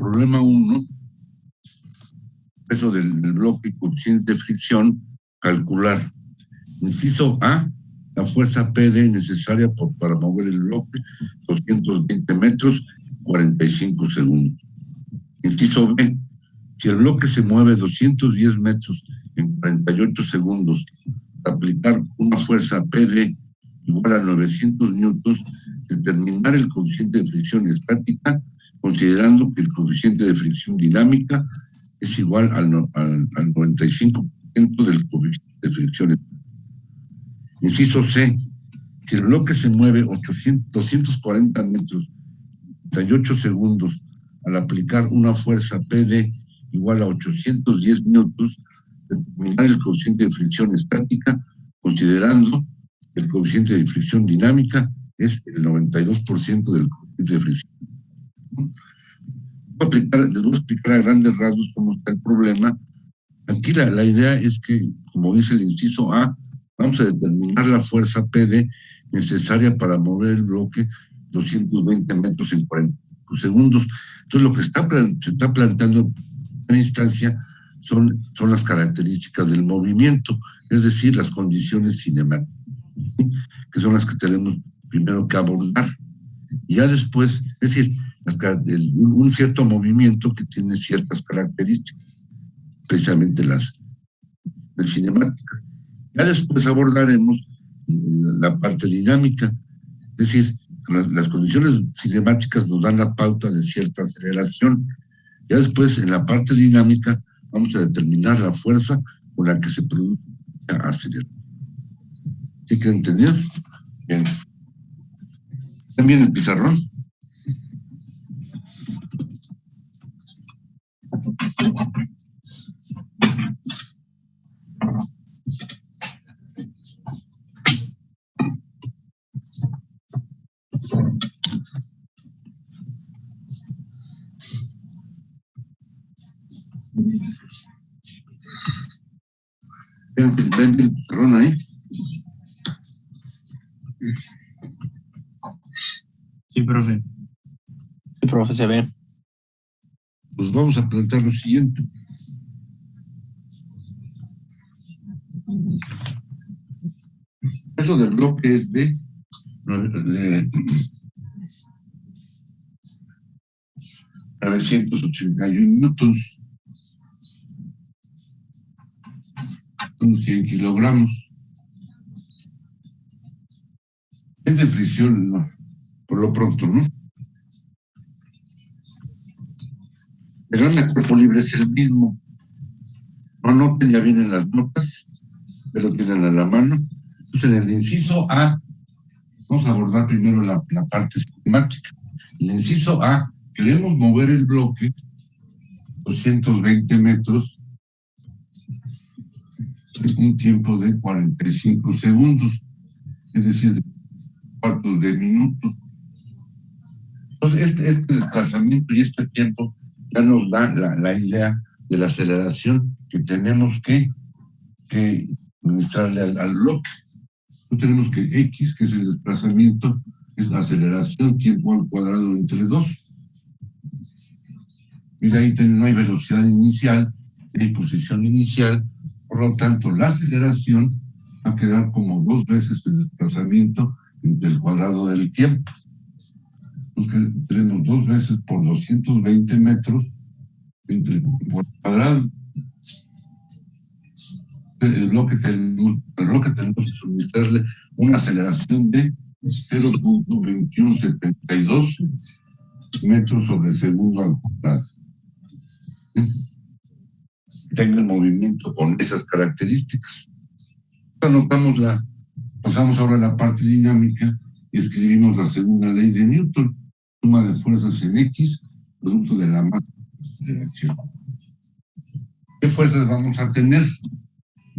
problema 1, peso del bloque y coeficiente de fricción, calcular. Inciso A, la fuerza PD necesaria para mover el bloque, 220 metros, 45 segundos. Inciso B, si el bloque se mueve 210 metros en 48 segundos, aplicar una fuerza PD igual a 900 newtons, determinar el coeficiente de fricción estática, considerando que el coeficiente de fricción dinámica es igual al 95% del coeficiente de fricción estática. Inciso C, si el bloque se mueve 240 metros, 38 segundos, al aplicar una fuerza PD igual a 810 newtons, determinar el coeficiente de fricción estática, considerando que el coeficiente de fricción dinámica es el 92% del coeficiente de fricción. Les voy a explicar a grandes rasgos cómo está el problema. Aquí la idea es que, como dice el inciso A, vamos a determinar la fuerza PD necesaria para mover el bloque 220 metros en 45 segundos. Entonces, lo que se está planteando en primera instancia son las características del movimiento, es decir, las condiciones cinemáticas, ¿sí?, que son las que tenemos primero que abordar. Y ya después, es decir, un cierto movimiento que tiene ciertas características, precisamente las cinemáticas. Ya después abordaremos la parte dinámica, es decir, las condiciones cinemáticas nos dan la pauta de cierta aceleración. Ya después, en la parte dinámica, vamos a determinar la fuerza con la que se produce la aceleración. ¿Sí que entender? Bien. También el pizarrón. Ven el pizarrón ahí. Sí, profe. Sí, profe, se ve. Pues vamos a plantear lo siguiente. Eso del bloque es de 981 newtons. Son 100 kilogramos. Es de fricción, ¿no? Por lo pronto, ¿no? El gran de cuerpo libre es el mismo. No anoten, ya vienen las notas, ya lo tienen a la mano. Entonces, en el inciso A, vamos a abordar primero la parte esquemática. El inciso A, queremos mover el bloque 220 metros en un tiempo de 45 segundos, es decir, de cuartos de minuto. Entonces, este desplazamiento y este tiempo ya nos da la idea de la aceleración que tenemos que administrarle al bloque. Entonces tenemos que X, que es el desplazamiento, es la aceleración, tiempo al cuadrado entre 2. Y de ahí no hay velocidad inicial, no hay posición inicial, por lo tanto la aceleración va a quedar como 2 veces el desplazamiento entre el cuadrado del tiempo. Entonces tenemos 2 veces por 220 metros entre el cuadrado. El bloque tenemos que suministrarle una aceleración de 0.2172 metros sobre segundo al cuadrado. Tenga el movimiento con esas características. Pasamos ahora a la parte dinámica y escribimos la segunda ley de Newton, suma de fuerzas en X, producto de la masa de aceleración. ¿Qué fuerzas vamos a tener?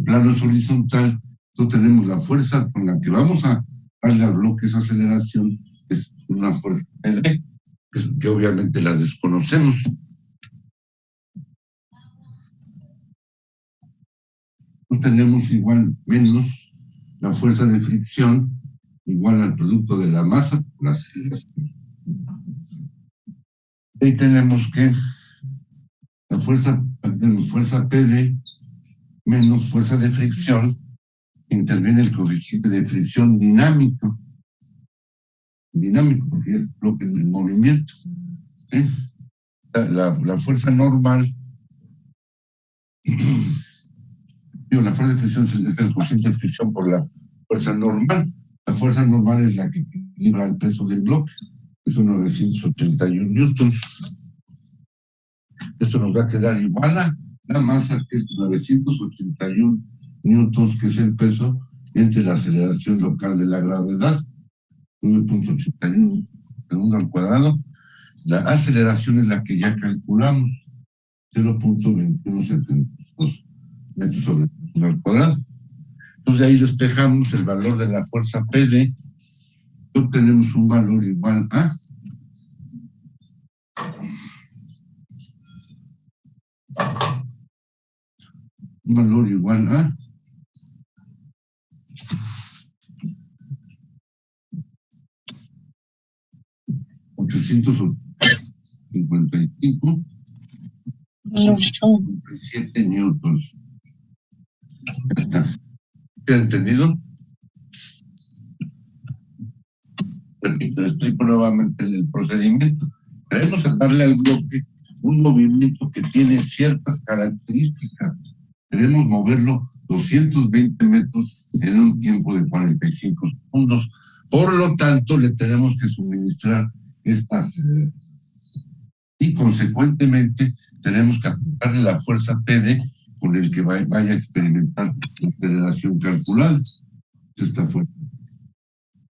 Plano es horizontal, entonces tenemos la fuerza con la que vamos a darle al bloque esa aceleración, es una fuerza PD, que obviamente la desconocemos. No tenemos igual menos la fuerza de fricción igual al producto de la masa, la aceleración. Ahí tenemos que tenemos fuerza PD menos fuerza de fricción, interviene el coeficiente de fricción dinámico, porque es bloque en movimiento. ¿Sí? La fuerza normal, la fuerza de fricción es el coeficiente de fricción por la fuerza normal. La fuerza normal es la que equilibra el peso del bloque, que son 981 newtons. Esto nos va a quedar igual a la masa, que es 981 newtons, que es el peso, entre la aceleración local de la gravedad, 9.81 segundo al cuadrado. La aceleración es la que ya calculamos, 0.2172 metros sobre segundo al cuadrado. Entonces ahí despejamos el valor de la fuerza PD, y obtenemos un valor igual a un valor igual a 855.7 newtons. Ya está. ¿Queda entendido? Repito, explico nuevamente el procedimiento. Queremos darle al bloque un movimiento que tiene ciertas características. Queremos moverlo 220 metros en un tiempo de 45 segundos. Por lo tanto, le tenemos que suministrar estas y consecuentemente tenemos que aplicarle la fuerza PD con el que vaya a experimentar la aceleración calculada. Esta fuerza.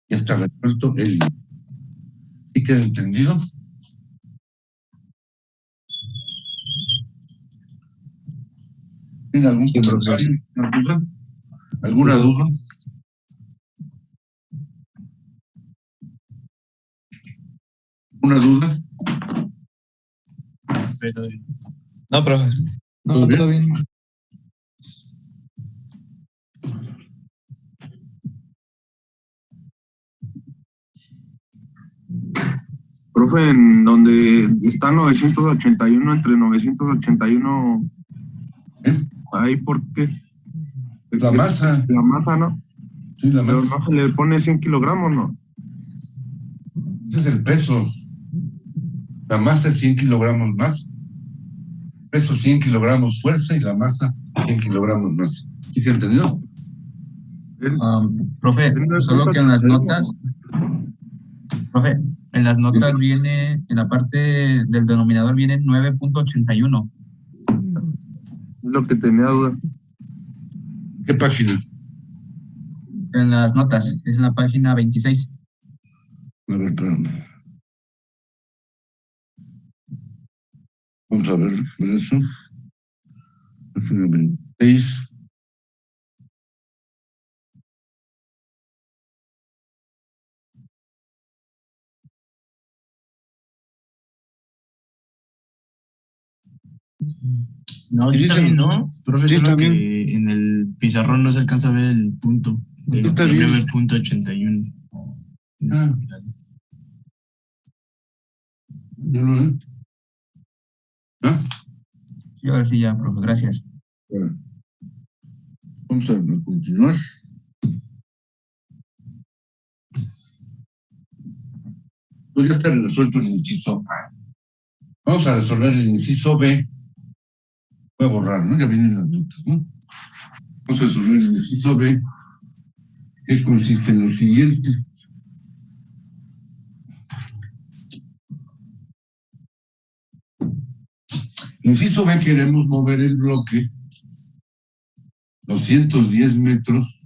Ya está resuelto el. ¿Sí queda entendido? ¿Tiene algún comentario? ¿Alguna duda? ¿Una duda? No, profe. No, todo bien. Profe, en donde está 981, entre 981, ¿ahí por qué? La masa. La masa, ¿no? Sí, la masa. Pero no se le pone 100 kilogramos, ¿no? Ese es el peso. La masa es 100 kilogramos más. Peso 100 kilogramos fuerza y la masa 100 kilogramos más. ¿Sí que entendió? Profe, solo que en las notas, profe, en las notas viene, en la parte del denominador viene 9.81. Lo que tenía duda. ¿Qué página? En las notas, es en la página 26. A ver, espérame. Vamos a ver eso. Página 26. No, sí está bien, ¿no? Profe, Sí, solo está que bien. en el pizarrón no se alcanza a ver el punto. Está bien. 9.81. Yo lo veo. ¿Ah? Sí, ahora sí ya, profe, gracias. Bueno. Vamos a continuar. Pues ya está resuelto el inciso A. Vamos a resolver el inciso B. Voy a borrar, ¿no? Ya vienen las notas, ¿no? Vamos a resolver el inciso B, que consiste en lo siguiente. Inciso B, queremos mover el bloque 210 metros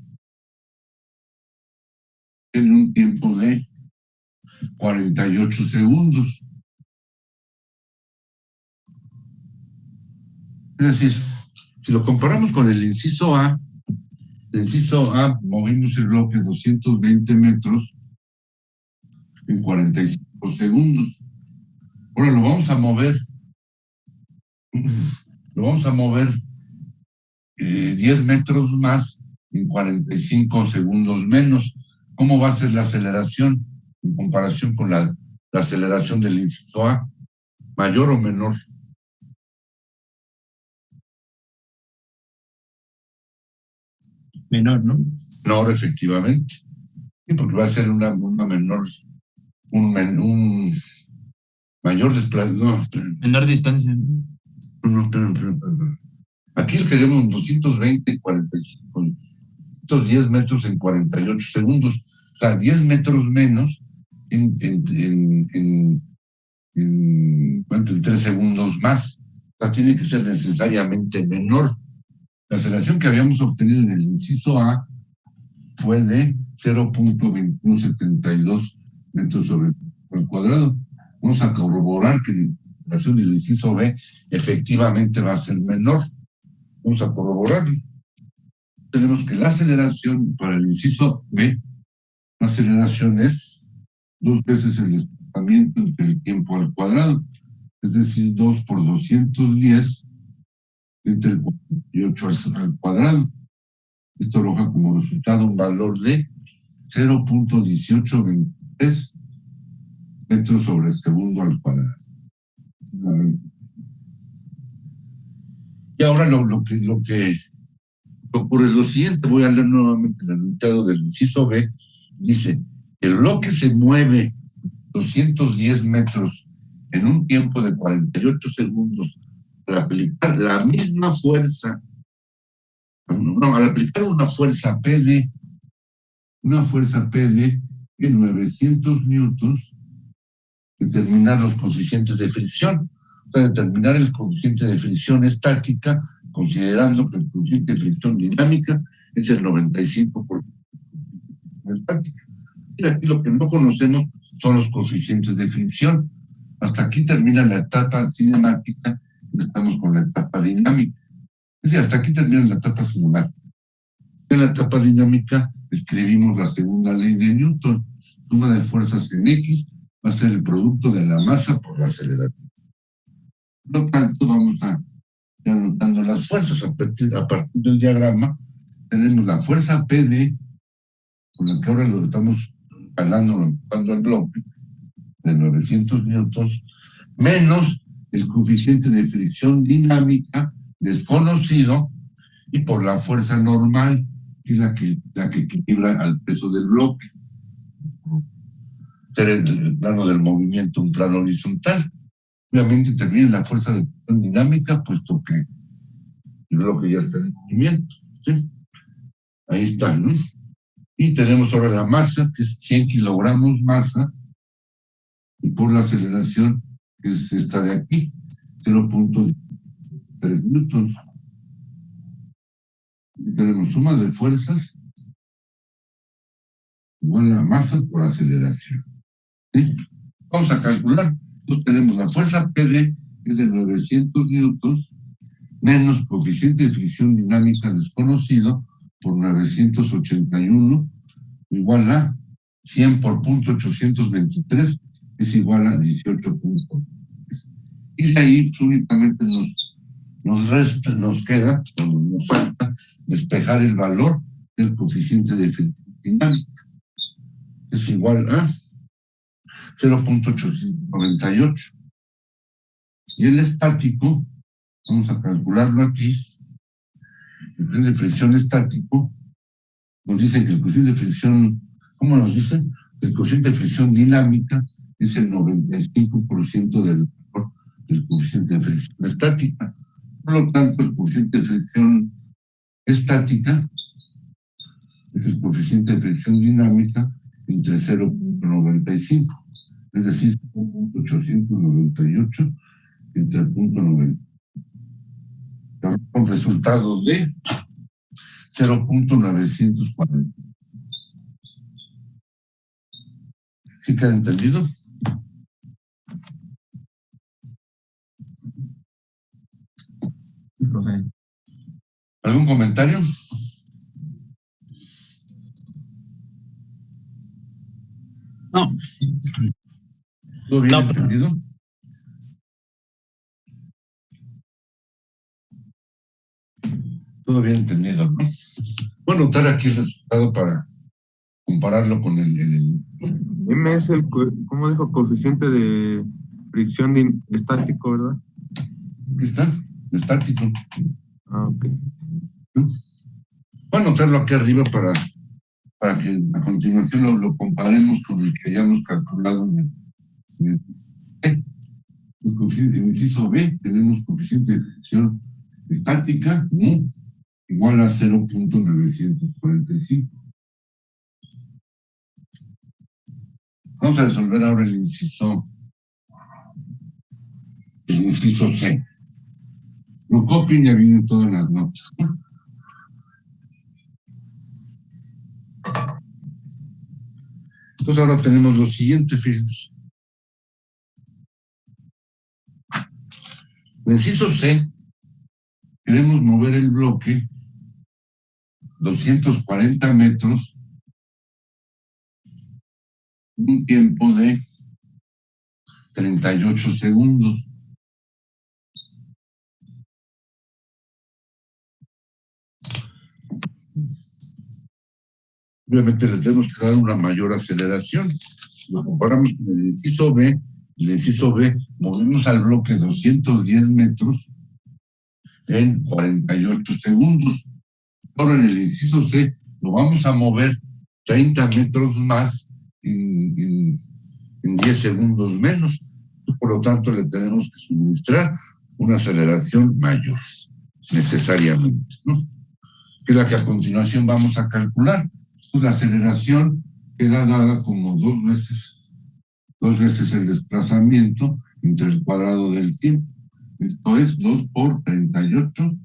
en un tiempo de 48 segundos. Es decir, si lo comparamos con el inciso A movimos el bloque 220 metros en 45 segundos. Ahora lo vamos a mover 10 metros más en 45 segundos menos. ¿Cómo va a ser la aceleración en comparación con la aceleración del inciso A? ¿Mayor o menor? menor, ¿no? Menor, efectivamente. Sí, porque va a ser una menor, un mayor desplazamiento. No, menor distancia. espera. Aquí queremos 220 en 45, 210 metros en 48 segundos, o sea, 10 metros menos en 3 segundos más. O sea, tiene que ser necesariamente menor. La aceleración que habíamos obtenido en el inciso A fue de 0.2172 metros sobre el cuadrado. Vamos a corroborar que la aceleración del inciso B efectivamente va a ser menor. Vamos a corroborarlo. Tenemos que la aceleración para el inciso B, la aceleración es 2 veces el desplazamiento entre el tiempo al cuadrado, es decir, 2 por 210 entre el 48 al cuadrado. Esto arroja como resultado un valor de 0.1823 metros sobre segundo al cuadrado. Y ahora lo que ocurre es lo siguiente. Voy a leer nuevamente el enunciado del inciso B. Dice: el bloque se mueve 210 metros en un tiempo de 48 segundos al aplicar la misma fuerza. No, al aplicar una fuerza PD de 900 newtons, determinar los coeficientes de fricción. Para determinar el coeficiente de fricción estática, considerando que el coeficiente de fricción dinámica es el 95% estática. Y aquí lo que no conocemos son los coeficientes de fricción. Hasta aquí termina la etapa cinemática y estamos con la etapa dinámica. Es decir, hasta aquí termina la etapa cinemática. En la etapa dinámica escribimos la segunda ley de Newton. Suma de fuerzas en X va a ser el producto de la masa por la aceleración. Por lo tanto, vamos a ir anotando las fuerzas. A partir del diagrama tenemos la fuerza PD, con la que ahora lo estamos jalando, empujando al bloque, de 900 newtons, menos el coeficiente de fricción dinámica desconocido, y por la fuerza normal, que es la que equilibra al peso del bloque. Ser el plano del movimiento un plano horizontal. Obviamente termina la fuerza de fricción dinámica, puesto que el bloque ya está en movimiento. ¿Sí? Ahí está, ¿no? Y tenemos ahora la masa, que es 100 kilogramos masa, y por la aceleración, que es esta de aquí, 0.3 newtons. Y tenemos suma de fuerzas igual a masa por aceleración. ¿Sí? Vamos a calcular. Entonces tenemos la fuerza PD, que es de 900 newtons, menos coeficiente de fricción dinámica desconocido por 981, igual a 100 por 0.823, es igual a 18 puntos. Y de ahí únicamente nos queda, nos falta despejar el valor del coeficiente de fricción dinámica. Es igual a 0.898. Y el estático, vamos a calcularlo aquí, el coeficiente de fricción estático, nos dicen que el coeficiente de fricción, ¿cómo nos dicen? El coeficiente de fricción dinámica es el 95% del valor del coeficiente de fricción estática. Por lo tanto, el coeficiente de fricción estática es el coeficiente de fricción dinámica entre 0.95, es decir, 0.898 entre el punto 90. Con resultado de 0.940. ¿Sí queda entendido? Sí, profe. ¿Algún comentario? No. ¿Todo bien entendido? Todo bien entendido, ¿no? Voy a anotar aquí el resultado para compararlo con el M es el, ¿cómo dijo? Coeficiente de fricción estático, ¿verdad? ¿Qué está? Estático. Ah, ok. Voy a anotarlo aquí arriba para que a continuación lo comparemos con el que hayamos calculado en el inciso B. Tenemos coeficiente de fricción estática igual a 0.945. Vamos a resolver ahora el inciso C. Lo copien y ya vienen todas las notas. Entonces ahora tenemos lo siguiente, fíjense. En el inciso C, queremos mover el bloque 240 metros en un tiempo de 38 segundos. Obviamente le tenemos que dar una mayor aceleración. Lo comparamos con el inciso B. El inciso B, movimos al bloque 210 metros en 48 segundos. Ahora en el inciso C lo vamos a mover 30 metros más en 10 segundos menos. Por lo tanto, le tenemos que suministrar una aceleración mayor, necesariamente, ¿no? Que es la que a continuación vamos a calcular. Pues la aceleración queda dada como dos veces el desplazamiento entre el cuadrado del tiempo. Esto es 2 por 38,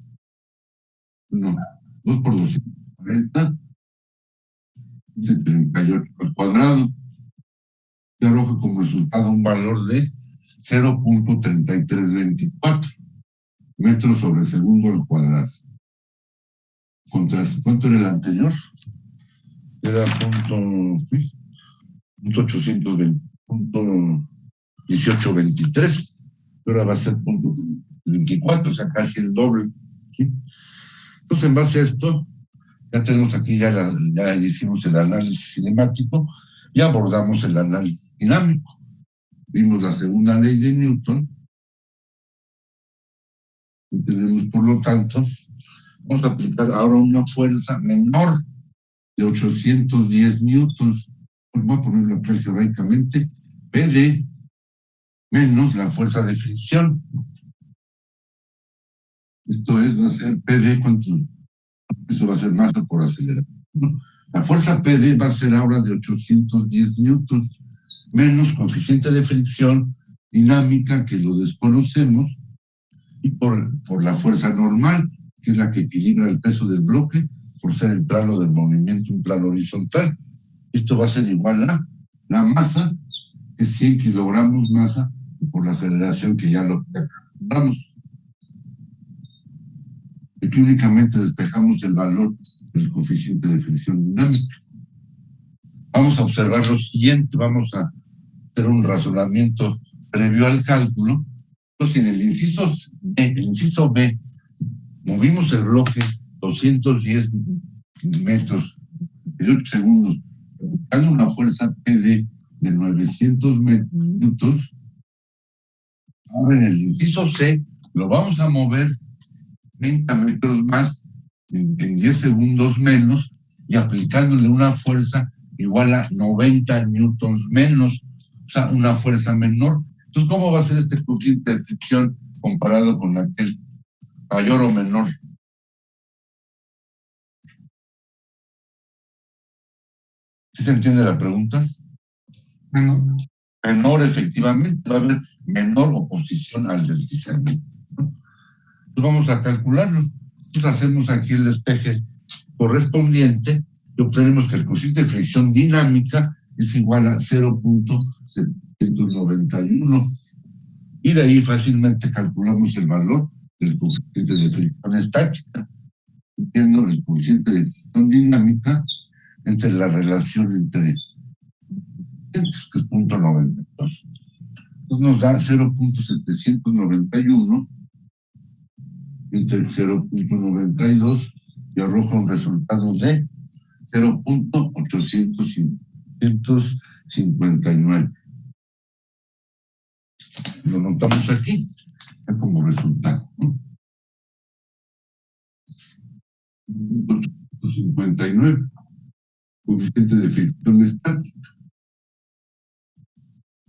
no, 2 por 240, de 38 al cuadrado. Y arroja como resultado un valor de 0.3324 metros sobre segundo al cuadrado. ¿Cuánto era el anterior? Era punto 1823, ahora va a ser punto 24, o sea, casi el doble, ¿sí? Entonces, en base a esto, ya tenemos aquí, ya hicimos el análisis cinemático y abordamos el análisis dinámico. Vimos la segunda ley de Newton y tenemos, por lo tanto, vamos a aplicar ahora una fuerza menor de 810 newtons. Pues voy a ponerlo aquí algebraicamente. PD menos la fuerza de fricción. Esto es, va a ser PD, ¿cuánto? Eso va a ser masa por aceleración, ¿no? La fuerza PD va a ser ahora de 810 newtons menos coeficiente de fricción dinámica, que lo desconocemos, y por la fuerza normal, que es la que equilibra el peso del bloque, por ser el plano del movimiento un plano horizontal. Esto va a ser igual a la masa, que es 100 kilogramos masa, por la aceleración que ya lo calculamos. Aquí únicamente despejamos el valor del coeficiente de fricción dinámica. Vamos a observar lo siguiente, vamos a hacer un razonamiento previo al cálculo. Entonces, en el inciso B, movimos el bloque 210 metros, 38 segundos, buscando una fuerza PD de 900 newtons. Ahora en el inciso C lo vamos a mover 30 metros más en 10 segundos menos y aplicándole una fuerza igual a 90 newtons menos, o sea, una fuerza menor. Entonces, ¿cómo va a ser este coeficiente de fricción comparado con aquel mayor o menor? ¿Sí se entiende la pregunta? Menor, efectivamente, va a haber menor oposición al deslizamiento, ¿no? Entonces vamos a calcularlo. Entonces hacemos aquí el despeje correspondiente y obtenemos que el coeficiente de fricción dinámica es igual a 0.791. Y de ahí fácilmente calculamos el valor del coeficiente de fricción estática, viendo el coeficiente de fricción dinámica entre la relación entre que es 0.92. Entonces nos da 0.791 entre 0.92 y arroja un resultado de 0.859. Lo notamos aquí, es como resultado, ¿no? .59, coeficiente de fricción estática.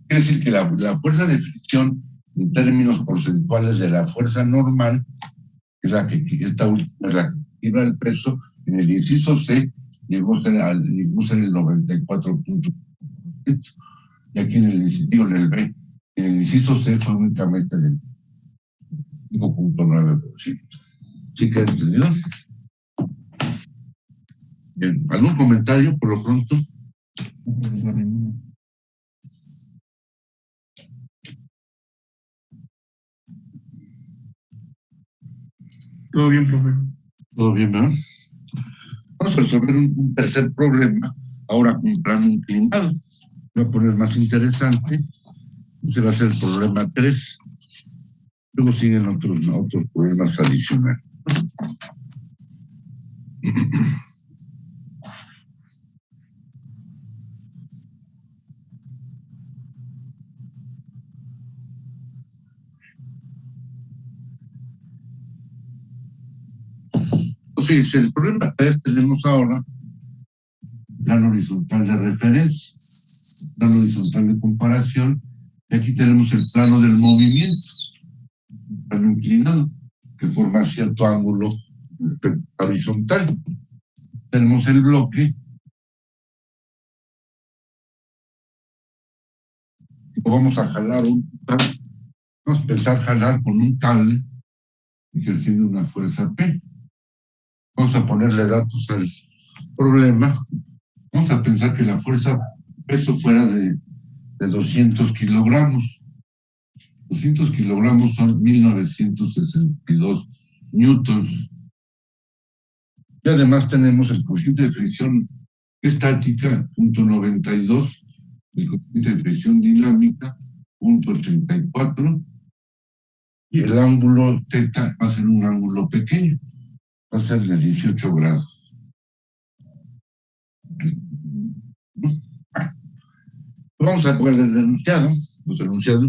Quiere decir que la fuerza de fricción en términos porcentuales de la fuerza normal, que es la que esta última es la que equilibra el peso, en el inciso C llegó a ser el 94%. Y aquí en el B, en el inciso C fue únicamente del 5.9%. ¿Sí queda entendido? Bien, ¿algún comentario por lo pronto? Todo bien, profe. Todo bien, ¿verdad? Vamos a resolver un tercer problema, ahora con un plano inclinado. Voy a poner más interesante. Ese va a ser el problema 3. Luego siguen otros problemas adicionales. Fíjense, el problema 3 tenemos ahora plano horizontal de referencia, plano horizontal de comparación, y aquí tenemos el plano del movimiento, plano inclinado, que forma cierto ángulo respecto a la horizontal. Tenemos el bloque, y lo vamos a jalar vamos a empezar a jalar con un cable ejerciendo una fuerza P. Vamos a ponerle datos al problema. Vamos a pensar que la fuerza peso fuera de 200 kilogramos. 200 kilogramos son 1962 newtons. Y además tenemos el coeficiente de fricción estática, 0.92, el coeficiente de fricción dinámica, 0.84, y el ángulo θ va a ser un ángulo pequeño, va a ser de 18 grados. Vamos a poner el enunciado,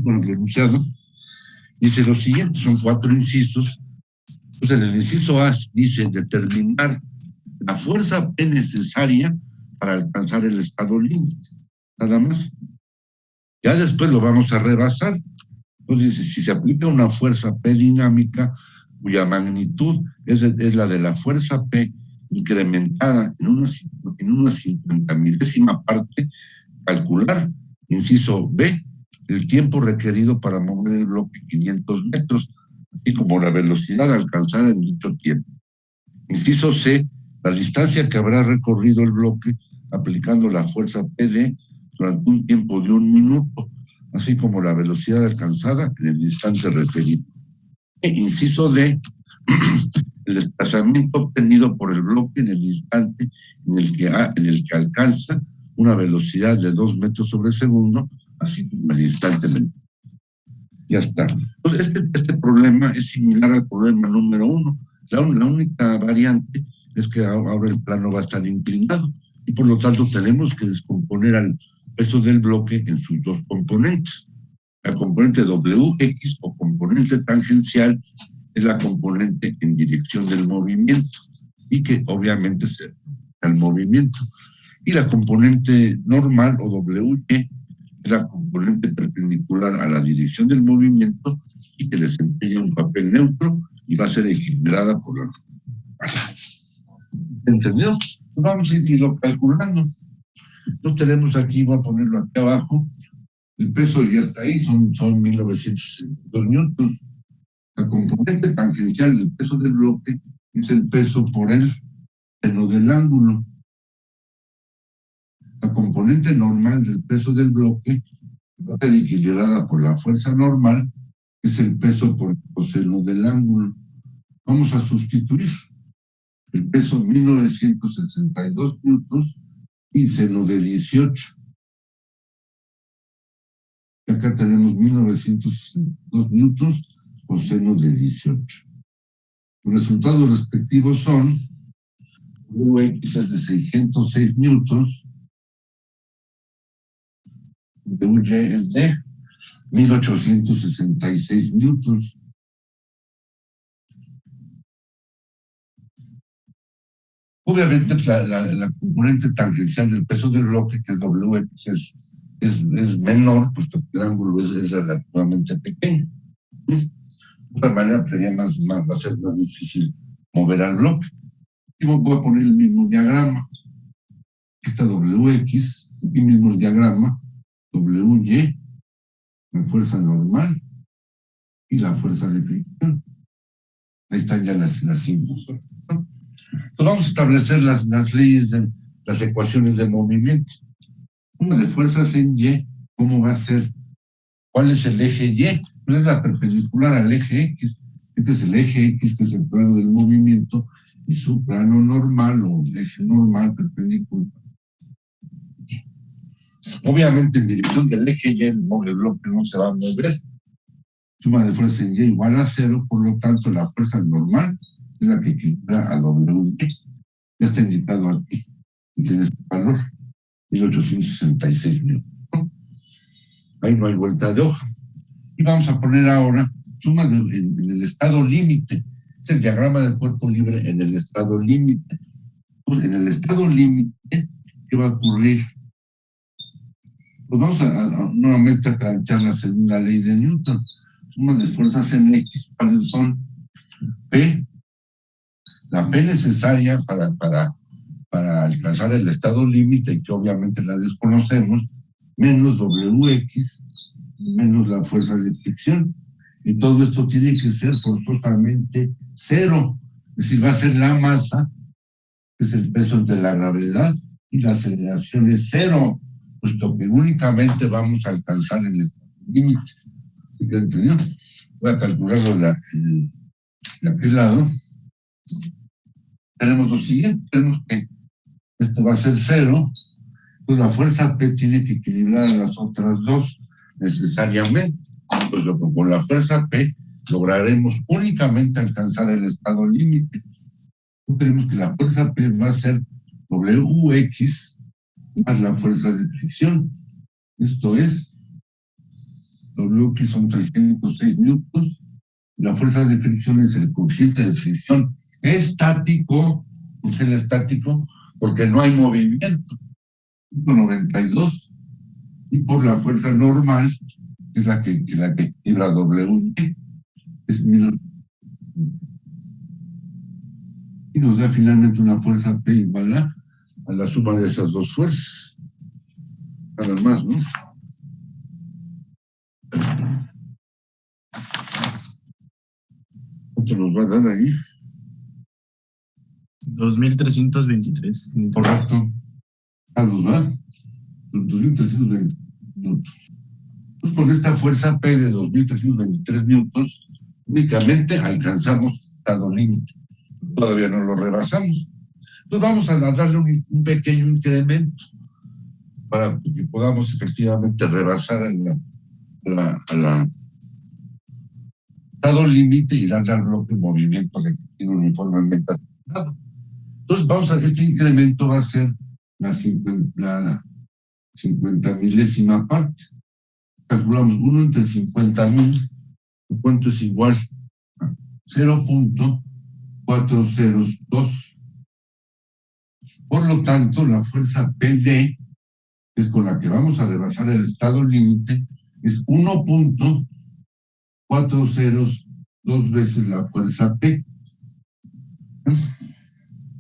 con el enunciado, dice lo siguiente, son 4 incisos. Entonces, el inciso A dice determinar la fuerza P necesaria para alcanzar el estado límite, nada más. Ya después lo vamos a rebasar. Entonces, si se aplica una fuerza P dinámica, cuya magnitud es la de la fuerza P incrementada en una 50.000ª parte, calcular, inciso B, el tiempo requerido para mover el bloque 500 metros, así como la velocidad alcanzada en dicho tiempo. Inciso C, la distancia que habrá recorrido el bloque aplicando la fuerza PD durante un tiempo de 1 minuto, así como la velocidad alcanzada en el instante referido. Inciso D, el desplazamiento obtenido por el bloque en el instante en el que alcanza una velocidad de 2 metros sobre segundo, así como el instante menor. Ya está. Entonces, este problema es similar al problema número 1. La única variante es que ahora el plano va a estar inclinado y por lo tanto tenemos que descomponer al peso del bloque en sus 2 componentes. La componente WX o componente tangencial es la componente en dirección del movimiento y que obviamente se el movimiento. Y la componente normal o WY es la componente perpendicular a la dirección del movimiento y que desempeña un papel neutro y va a ser equilibrada por la... ¿Entendido? Pues vamos a irlo calculando. Lo tenemos aquí, voy a ponerlo aquí abajo. El peso ya está ahí, son 1962 newtons. La componente tangencial del peso del bloque es el peso por el seno del ángulo. La componente normal del peso del bloque va a ser equilibrada por la fuerza normal, que es el peso por el coseno del ángulo. Vamos a sustituir el peso 1962 newtons y seno de 18. Y acá tenemos 1962 newtons coseno de 18. Los resultados respectivos son WX es de 606 newtons, WY es de 1866 newtons. Obviamente, pues, la componente tangencial del peso del bloque, que es Wx, es menor, puesto que el ángulo es relativamente pequeño. De otra manera, va a ser más difícil mover al bloque. Y voy a poner el mismo diagrama. Esta Wx, aquí mismo el diagrama, Wy, la fuerza normal y la fuerza de fricción. Ahí están ya las símbolos. Entonces vamos a establecer las leyes, las ecuaciones de movimiento. Una de fuerzas en Y, ¿cómo va a ser? ¿Cuál es el eje Y? Pues es la perpendicular al eje X. Este es el eje X, que es el plano del movimiento, y su plano normal o eje normal perpendicular. Obviamente, en dirección del eje Y, el bloque no se va a mover. Suma de fuerza en Y igual a 0, por lo tanto, la fuerza normal es la que equilibra a WY. Ya está indicado aquí. Y tiene este valor, 1866 newtons. Ahí no hay vuelta de hoja. Y vamos a poner ahora suma en el estado límite. Es el diagrama del cuerpo libre en el estado límite. Pues en el estado límite, ¿qué va a ocurrir? Pues vamos nuevamente a plantear la segunda ley de Newton. Suma de fuerzas en X, ¿cuáles son? P, la P necesaria para alcanzar el estado límite, que obviamente la desconocemos, menos WX, menos la fuerza de fricción. Y todo esto tiene que ser forzosamente 0. Es decir, va a ser la masa, que es el peso de la gravedad, y la aceleración es 0, puesto que únicamente vamos a alcanzar el límite. ¿Entendió? Voy a calcularlo de aquel lado. Tenemos lo siguiente, tenemos que esto va a ser 0, pues la fuerza P tiene que equilibrar a las otras dos necesariamente. Pues con la fuerza P lograremos únicamente alcanzar el estado límite. Tenemos que la fuerza P va a ser WX más la fuerza de fricción. Esto es, WX son 306 newtons, la fuerza de fricción es el coeficiente de fricción estático. ¿Por qué el estático? Porque no hay movimiento, 92, y por la fuerza normal, que es la que equilibra W, es y nos da finalmente una fuerza P igual a la suma de esas dos fuerzas. Nada más, ¿no? ¿Cuánto nos va a dar ahí? 2323. Correcto. ¿A dudar? 2320 newtons. Pues con esta fuerza P de 2323 newtons, únicamente alcanzamos el estado límite. Todavía no lo rebasamos. Entonces vamos a darle un pequeño incremento para que podamos efectivamente rebasar al estado límite y darle al bloque un movimiento que tiene uniformemente asignado. Entonces vamos a este incremento va a ser la 50 milésima parte. Calculamos 1 entre 50,000, ¿cuánto es igual? 0.402. Por lo tanto, la fuerza PD, que es con la que vamos a rebasar el estado límite, es 1.402 veces la fuerza P.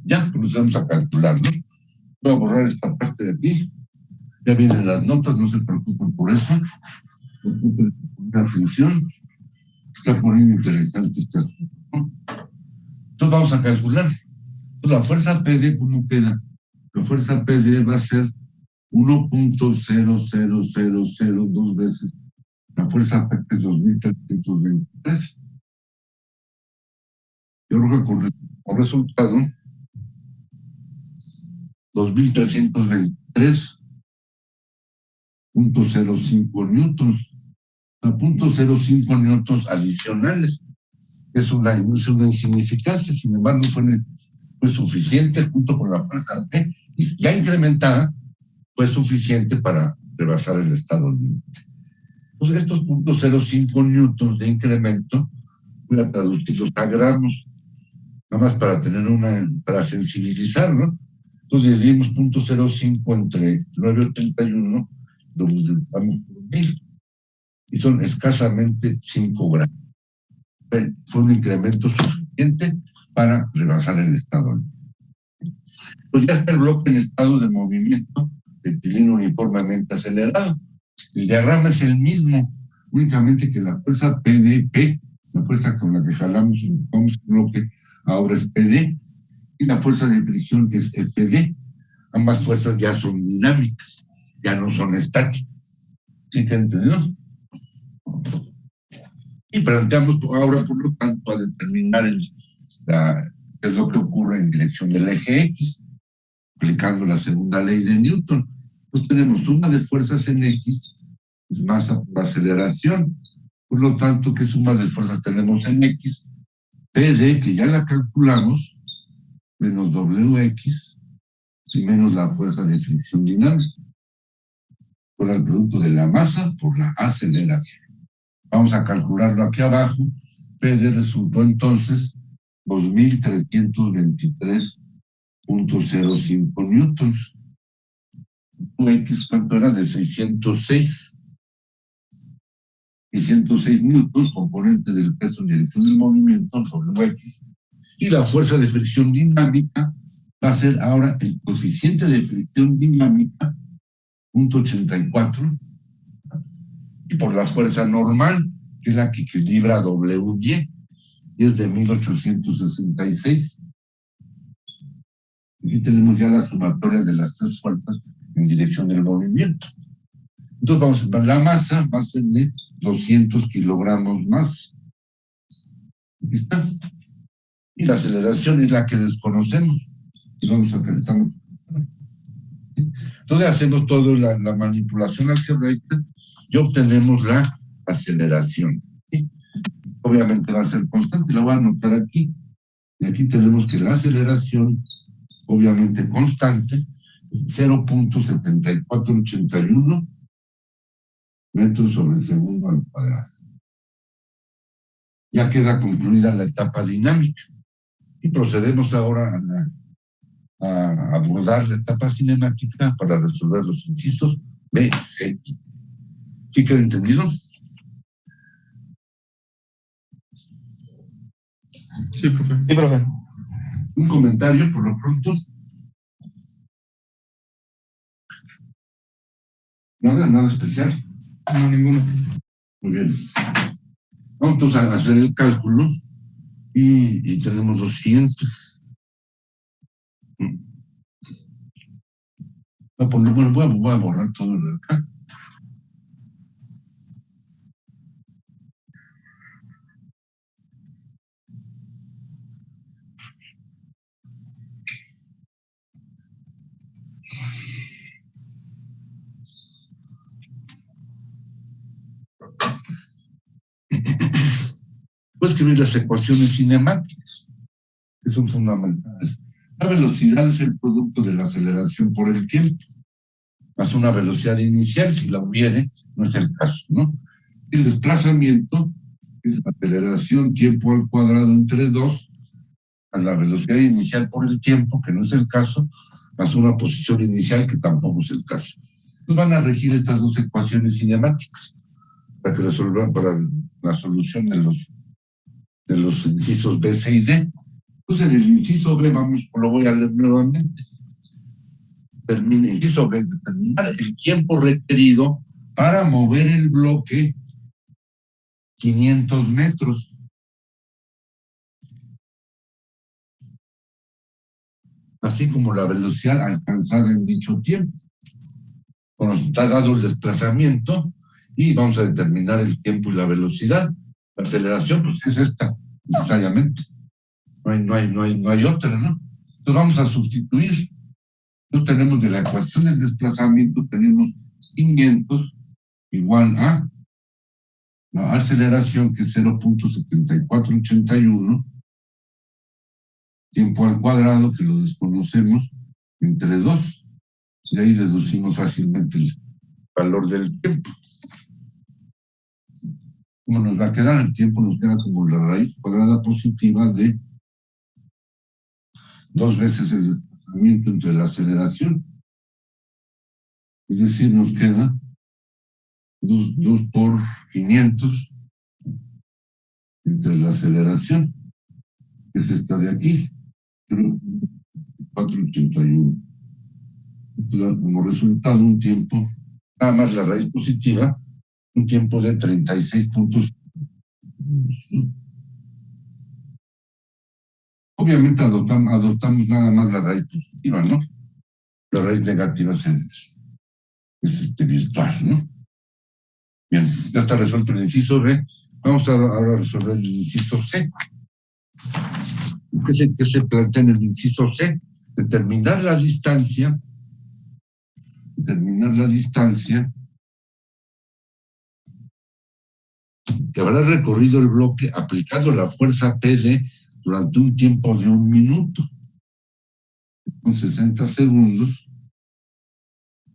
Ya comenzamos a calcular, ¿no? Voy a borrar esta parte de aquí. Ya vienen las notas, no se preocupen por eso. Preocupen por atención. Está poniendo interesante este asunto, ¿no? Entonces vamos a calcular. La fuerza PD, ¿cómo queda? La fuerza PD va a ser 1.00002 veces la fuerza P, que es 2323. Yo creo que con resultado 2323.05 newtons, a 0.05 newtons adicionales. Es una insignificancia, sin embargo, fue suficiente junto con la fuerza P, y ya incrementada, fue suficiente para rebasar el estado límite. Entonces, estos 0.05 newtons de incremento, voy a traducirlos a gramos. nada más para tener para sensibilizar, ¿no? Entonces dividimos 0.05 entre 981, lo multiplicamos por 1000, y son escasamente 5 gramos. Fue un incremento suficiente para rebasar el estado. Pues ya está el bloque en estado de movimiento rectilíneo uniformemente acelerado. El diagrama es el mismo, únicamente que la fuerza PDP, la fuerza con la que jalamos el bloque, ahora es PD, y la fuerza de fricción que es FD. Ambas fuerzas ya son dinámicas, ya no son estáticas. ¿Sí que entendió? Y planteamos ahora, por lo tanto, a determinar qué es lo que ocurre en dirección del eje X, aplicando la segunda ley de Newton. Pues tenemos suma de fuerzas en X, es masa por aceleración. Por lo tanto, ¿qué suma de fuerzas tenemos en X? PD, que ya la calculamos, menos WX, y menos la fuerza de fricción dinámica, por el producto de la masa por la aceleración. Vamos a calcularlo aquí abajo. PD resultó entonces 2323.05 newtons. X, ¿cuánto era? De 606. Y 106 newtons, componente del peso en dirección del movimiento sobre X. Y la fuerza de fricción dinámica va a ser ahora el coeficiente de fricción dinámica, 0.84, y por la fuerza normal, que es la que equilibra WY, y es de 1866. Aquí tenemos ya la sumatoria de las tres fuerzas en dirección del movimiento. Entonces vamos a ver, la masa va a ser de 200 kilogramos más. Aquí está. Y la aceleración es la que desconocemos. Y vamos a ver, estamos. Entonces hacemos toda la manipulación algebraica y obtenemos la aceleración. ¿Sí? Obviamente va a ser constante, la voy a anotar aquí. Y aquí tenemos que la aceleración, obviamente constante, es 0.7481 metros sobre segundo al cuadrado. Ya queda concluida la etapa dinámica. Y procedemos ahora a abordar la etapa cinemática para resolver los incisos B, C. ¿Sí queda entendido? Sí, profe. Sí, profe. Un comentario por lo pronto. Nada especial. No, ninguno. Muy bien. Vamos entonces a hacer el cálculo y tenemos lo siguiente. Bueno, voy a borrar todo lo de acá. Voy a escribir las ecuaciones cinemáticas, que son fundamentales. La velocidad es el producto de la aceleración por el tiempo, más una velocidad inicial, si la hubiere, no es el caso, ¿no? El desplazamiento es la aceleración tiempo al cuadrado entre 2, más la velocidad inicial por el tiempo, que no es el caso, más una posición inicial, que tampoco es el caso. Entonces van a regir estas dos ecuaciones cinemáticas para que resolvan para la solución de los incisos B, C y D. Entonces, en el inciso B, lo voy a leer nuevamente. Inciso B, determinar el tiempo requerido para mover el bloque 500 metros. Así como la velocidad alcanzada en dicho tiempo. Bueno, está dado el desplazamiento y vamos a determinar el tiempo y la velocidad. La aceleración, pues es esta, necesariamente. No hay otra, ¿no? Entonces vamos a sustituir. Entonces tenemos de la ecuación del desplazamiento, tenemos 500 igual a la aceleración, que es 0.7481, tiempo al cuadrado, que lo desconocemos, entre 2. Y ahí deducimos fácilmente el valor del tiempo. ¿Cómo nos va a quedar? El tiempo nos queda como la raíz cuadrada positiva de 2 veces el desplazamiento entre la aceleración. Es decir, nos queda 2 por 500 entre la aceleración, que es esta de aquí, 481. Como resultado, un tiempo, nada más la raíz positiva, un tiempo de 36 puntos. Obviamente adoptamos nada más la raíz positiva, ¿no? La raíz negativa es virtual, ¿no? Bien, ya está resuelto el inciso B. Vamos ahora a resolver el inciso C. ¿Qué se plantea en el inciso C? Determinar la distancia que habrá recorrido el bloque aplicando la fuerza PD durante un tiempo de 1 minuto, con 60 segundos,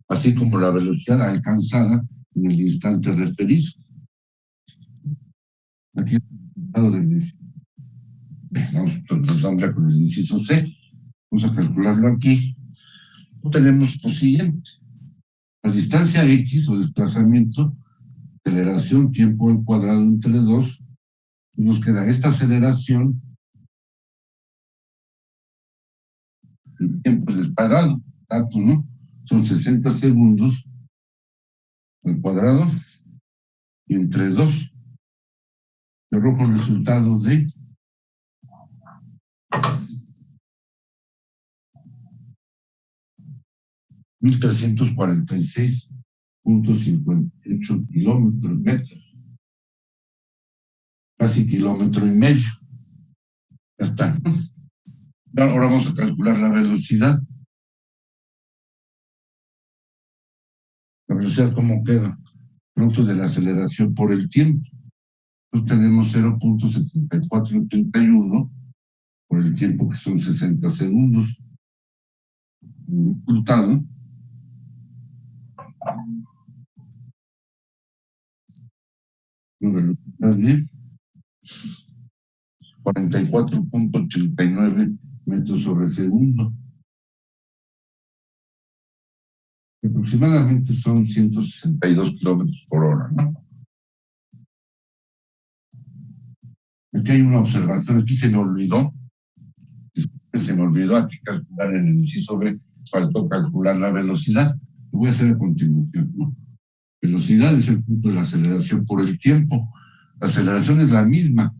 así como la velocidad alcanzada en el instante referido. Aquí nos vamos ya con el inciso C. Vamos a calcularlo aquí. Tenemos lo siguiente. La distancia X o desplazamiento, aceleración, tiempo al cuadrado entre 2, nos queda esta aceleración, el tiempo disparado, dato, ¿no? Son 60 segundos al cuadrado y entre 2. Yo arrojo el resultado de 1,346,58 metros, casi 1,5 kilómetros. Ya está. Ahora vamos a calcular la velocidad. La velocidad, ¿cómo queda? Producto de la aceleración por el tiempo. Entonces tenemos 0.7481 por el tiempo, que son 60 segundos. El resultado de 44.89 metros sobre segundo. Aproximadamente son 162 kilómetros por hora, ¿no? Aquí hay una observación, aquí se me olvidó aquí calcular en el inciso B, faltó calcular la velocidad. Lo voy a hacer a continuación, ¿no? Velocidad es el punto de la aceleración por el tiempo. La aceleración es la misma,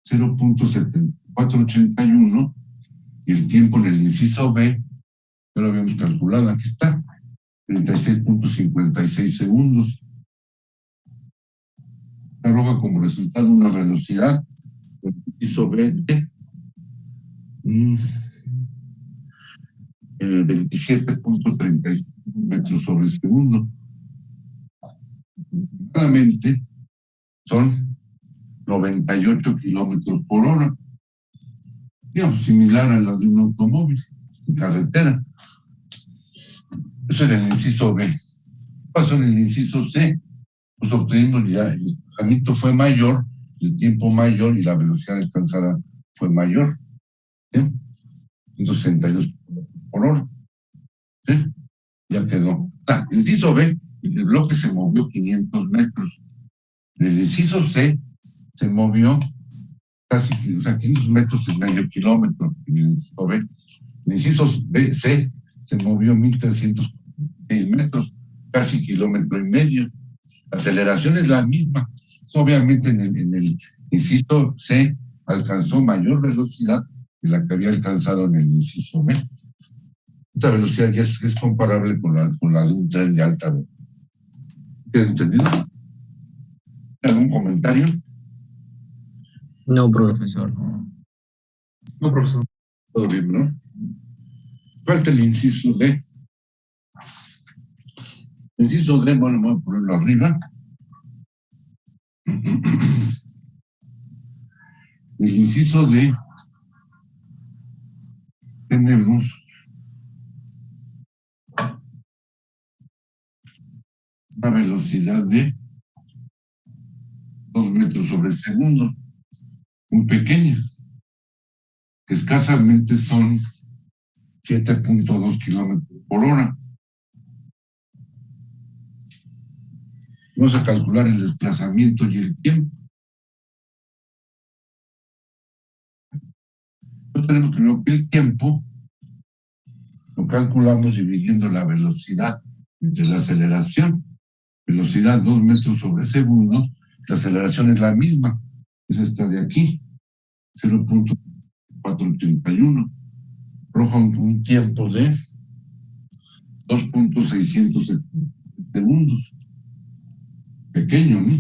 0.7481, y el tiempo en el inciso B, ya lo habíamos calculado, aquí está, 36.56 segundos. Arroja como resultado una velocidad del inciso B de 27.35 metros sobre segundo. Aproximadamente son 98 kilómetros por hora. Digamos, similar a la de un automóvil en carretera. Eso es el inciso B. ¿Qué pasó en el inciso C? Pues obtuvimos ya, el desplazamiento fue mayor, el tiempo mayor y la velocidad alcanzada fue mayor. 162 kilómetros por hora. Ya quedó. El inciso B, el bloque se movió 500 metros. En el inciso C se movió casi, 500 metros y medio kilómetro. En el inciso B. En el inciso C se movió 1,306 metros, casi 1,5 kilómetros. La aceleración es la misma. Obviamente en el inciso C alcanzó mayor velocidad que la que había alcanzado en el inciso B. Esta velocidad ya es comparable con la de un tren de alta velocidad. ¿Queda entendido? ¿Algún comentario? No, profesor. No, profesor. Todo bien, ¿no? Falta el inciso D. El inciso D, bueno, voy a ponerlo arriba. El inciso D tenemos una velocidad de 2 metros sobre segundo, muy pequeña, que escasamente son 7.2 kilómetros por hora. Vamos a calcular el desplazamiento y el tiempo. Entonces tenemos que el tiempo lo calculamos dividiendo la velocidad entre la aceleración. Velocidad 2 metros sobre segundo, la aceleración es la misma, es esta de aquí, 0.481. Arroja un tiempo de 2.600 segundos. Pequeño, ¿no?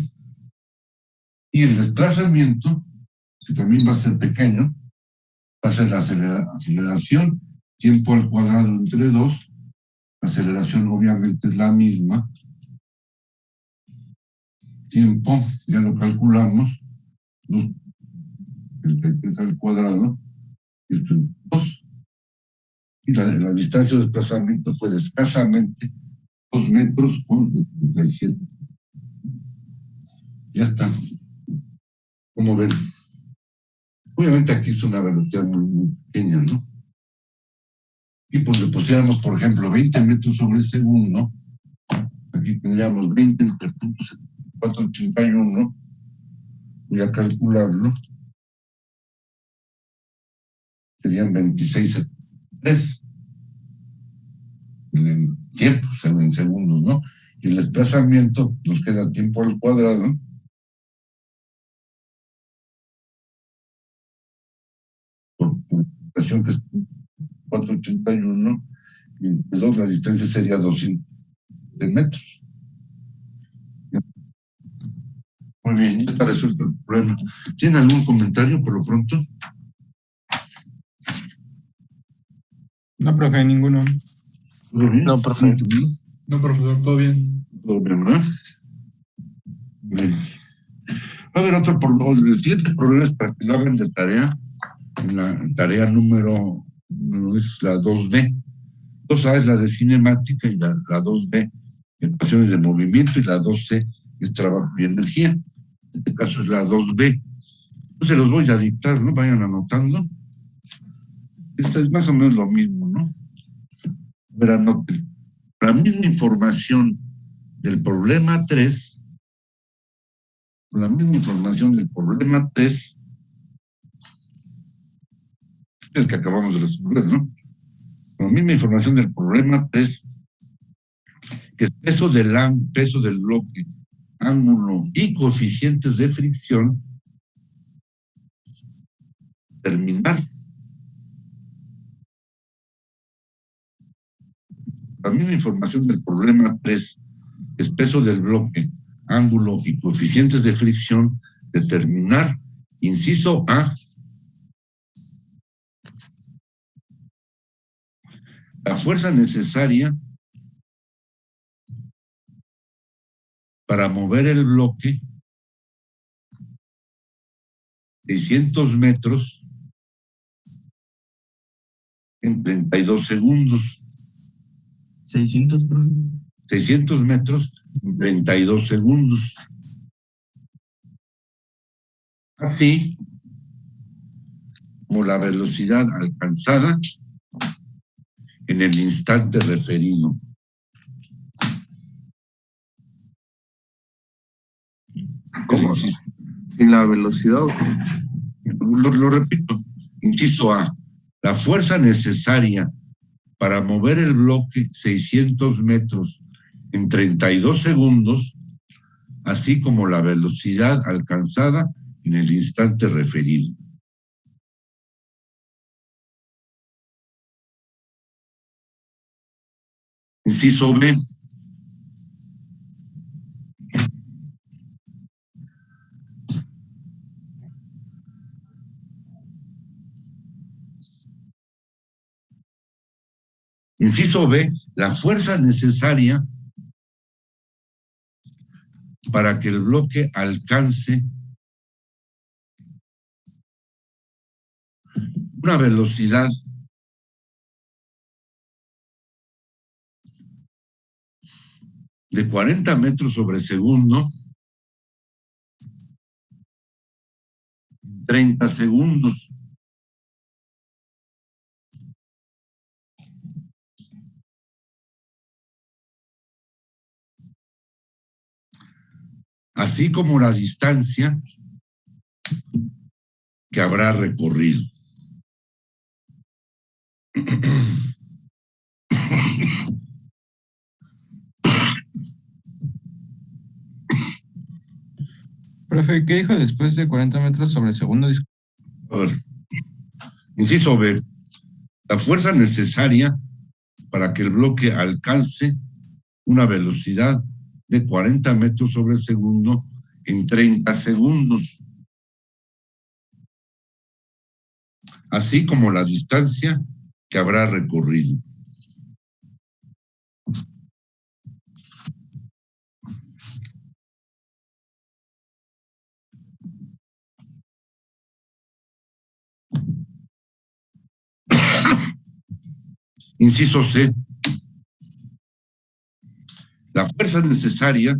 Y el desplazamiento, que también va a ser pequeño, va a ser la aceleración, tiempo al cuadrado entre 2, la aceleración obviamente es la misma, tiempo, ya lo calculamos, 2 al cuadrado, esto es 2, y la distancia de desplazamiento fue de escasamente 2 metros con 77. Ya está. Como ven, obviamente aquí es una velocidad muy pequeña, ¿no? Y pues le pusiéramos, por ejemplo, 20 metros sobre segundo, aquí tendríamos 20 entre 481, voy a calcularlo, serían 26,3 en tiempo, o sea, en segundos, ¿no? Y el desplazamiento nos queda tiempo al cuadrado, por computación que es 481, y entre 2 la distancia sería 200 metros. Muy bien, ya está resuelto el problema. ¿Tienen algún comentario por lo pronto? No, profe, ninguno. ¿Todo bien? No, profe. No, profesor, todo bien. Todo bien, ¿verdad? Bien. Va a haber otro problema. El siguiente problema es para que lo hagan de tarea. En la tarea número es la 2B. 2A es la de cinemática y la 2B, ecuaciones de movimiento, y la 2C es trabajo y energía. En este caso es la 2B. Entonces los voy a dictar, ¿no? Vayan anotando. Esto es más o menos lo mismo, ¿no? A ver, anoten. La misma información del problema 3, la misma información del problema 3, el que acabamos de resolver, ¿no? La misma información del problema 3, que es peso del bloque, ángulo y coeficientes de fricción, terminar. La misma información del problema 3, que es peso del bloque, ángulo y coeficientes de fricción, determinar, inciso A, la fuerza necesaria para mover el bloque 600 metros en 32 segundos. 600, profe. 600 metros en 32 segundos. Así como la velocidad alcanzada en el instante referido. ¿Cómo? ¿Sin la velocidad? Lo repito. Inciso A. La fuerza necesaria para mover el bloque 600 metros en 32 segundos, así como la velocidad alcanzada en el instante referido. Inciso B. Inciso B, la fuerza necesaria para que el bloque alcance una velocidad de 40 metros sobre segundo, 30 segundos. así como la distancia que habrá recorrido. Profe, ¿qué dijo después de 40 metros sobre segundo? A ver, inciso B, la fuerza necesaria para que el bloque alcance una velocidad de 40 metros sobre segundo en 30 segundos, así como la distancia que habrá recorrido. Inciso C. La fuerza necesaria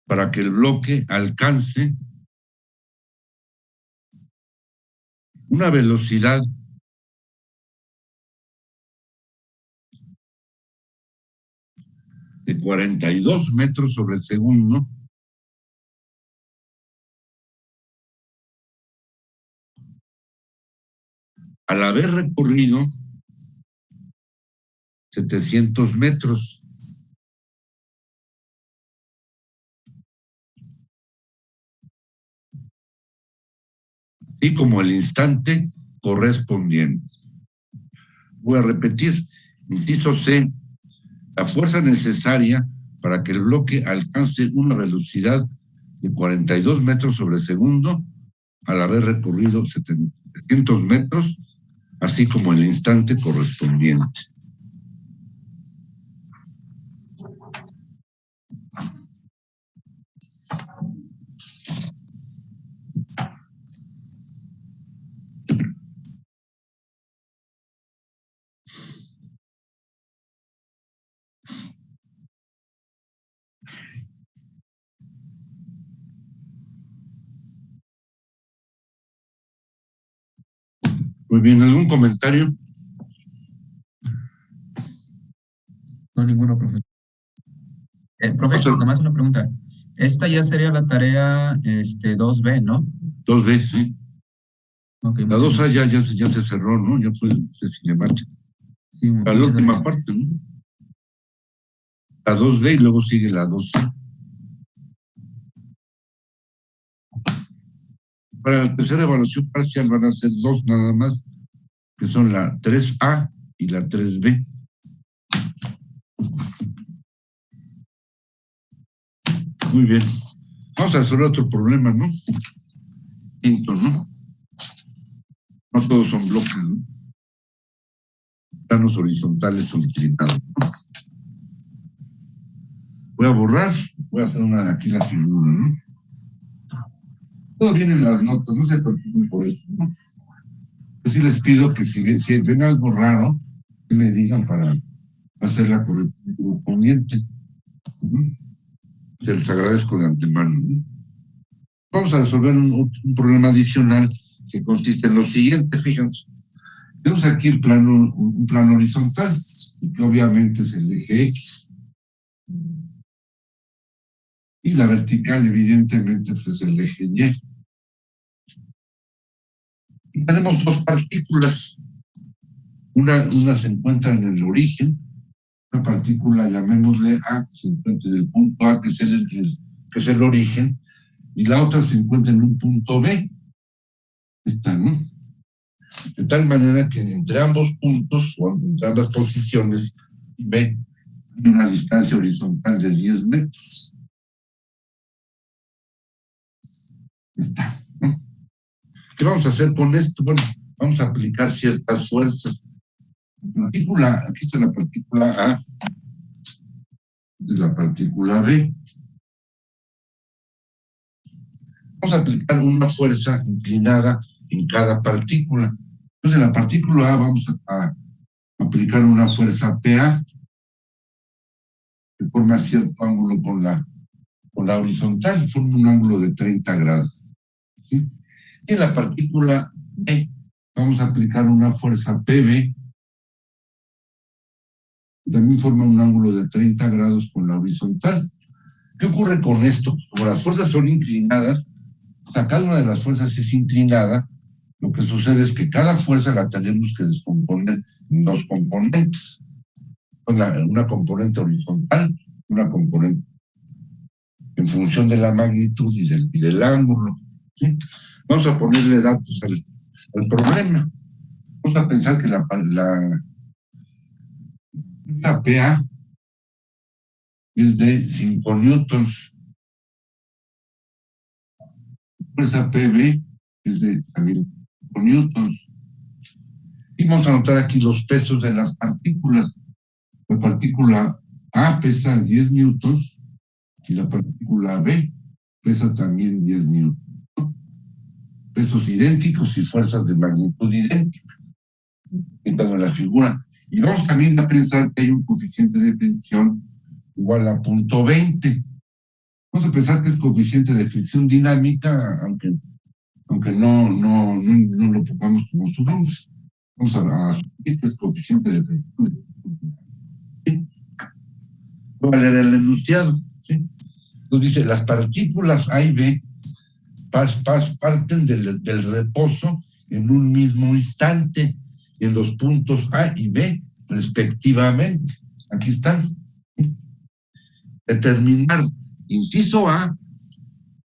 para que el bloque alcance una velocidad de 42 metros sobre segundo al haber recorrido 700 metros. Así como el instante correspondiente. Voy a repetir. Inciso C. La fuerza necesaria para que el bloque alcance una velocidad de 42 metros sobre segundo al haber recorrido 700 metros, así como el instante correspondiente. Muy bien, ¿algún comentario? No, ninguno, profesor. Profe, nomás una pregunta. Esta ya sería la tarea 2B, ¿no? 2B, sí. Okay, La 2A ya se cerró, ¿no? Ya fue cinemática. Sí, la última parte, ¿no? La 2B y luego sigue la 2C. Para la tercera evaluación parcial van a ser 2 nada más, que son la 3A y la 3B. Muy bien. Vamos a resolver otro problema, ¿no? Quinto, ¿no? No todos son bloques, ¿no? Planos horizontales o inclinados, ¿no? Voy a borrar, voy a hacer aquí la figura, ¿no? Todo viene en las notas, no se preocupen por eso, ¿no? Yo sí les pido que si ven algo raro, que me digan para hacer la corrección correspondiente. Se les agradezco de antemano, ¿no? Vamos a resolver un problema adicional que consiste en lo siguiente, fíjense. Tenemos aquí un plano horizontal, y que obviamente es el eje X. Y la vertical, evidentemente, pues es el eje Y. Y tenemos dos partículas. Una se encuentra en el origen, una partícula, llamémosle A, que se encuentra en el punto A, que es el origen, y la otra se encuentra en un punto B. Esta, ¿no? De tal manera que entre ambos puntos, o entre ambas posiciones, B, hay una distancia horizontal de 10 metros. Está, ¿no? ¿Qué vamos a hacer con esto? Bueno, vamos a aplicar ciertas fuerzas. Aquí está la partícula A, y la partícula B. Vamos a aplicar una fuerza inclinada en cada partícula. Entonces, en la partícula A vamos a aplicar una fuerza PA, que forma cierto ángulo con la horizontal, forma un ángulo de 30 grados. ¿Sí? Y en la partícula B vamos a aplicar una fuerza PB, también forma un ángulo de 30 grados con la horizontal. ¿Qué ocurre con esto? Como las fuerzas son inclinadas, o sea, cada una de las fuerzas es inclinada, lo que sucede es que cada fuerza la tenemos que descomponer en dos componentes. Una componente horizontal, una componente en función de la magnitud y del ángulo. ¿Sí? Vamos a ponerle datos al problema. Vamos a pensar que la PA es de 5 newtons. Fuerza PB es de también 5 newtons. Y vamos a anotar aquí los pesos de las partículas. La partícula A pesa 10 newtons y la partícula B pesa también 10 newtons. Pesos idénticos y fuerzas de magnitud idéntica. En la figura. Y vamos también a pensar que hay un coeficiente de fricción igual a 0.20. Vamos a pensar que es coeficiente de fricción dinámica, aunque no lo pongamos como subíndice. Vamos a asumir que es coeficiente de fricción. ¿Sí? Voy a leer el enunciado. ¿Sí? Entonces dice, las partículas A y B parten del reposo en un mismo instante en los puntos A y B respectivamente. Aquí están. ¿Sí? Determinar, inciso A,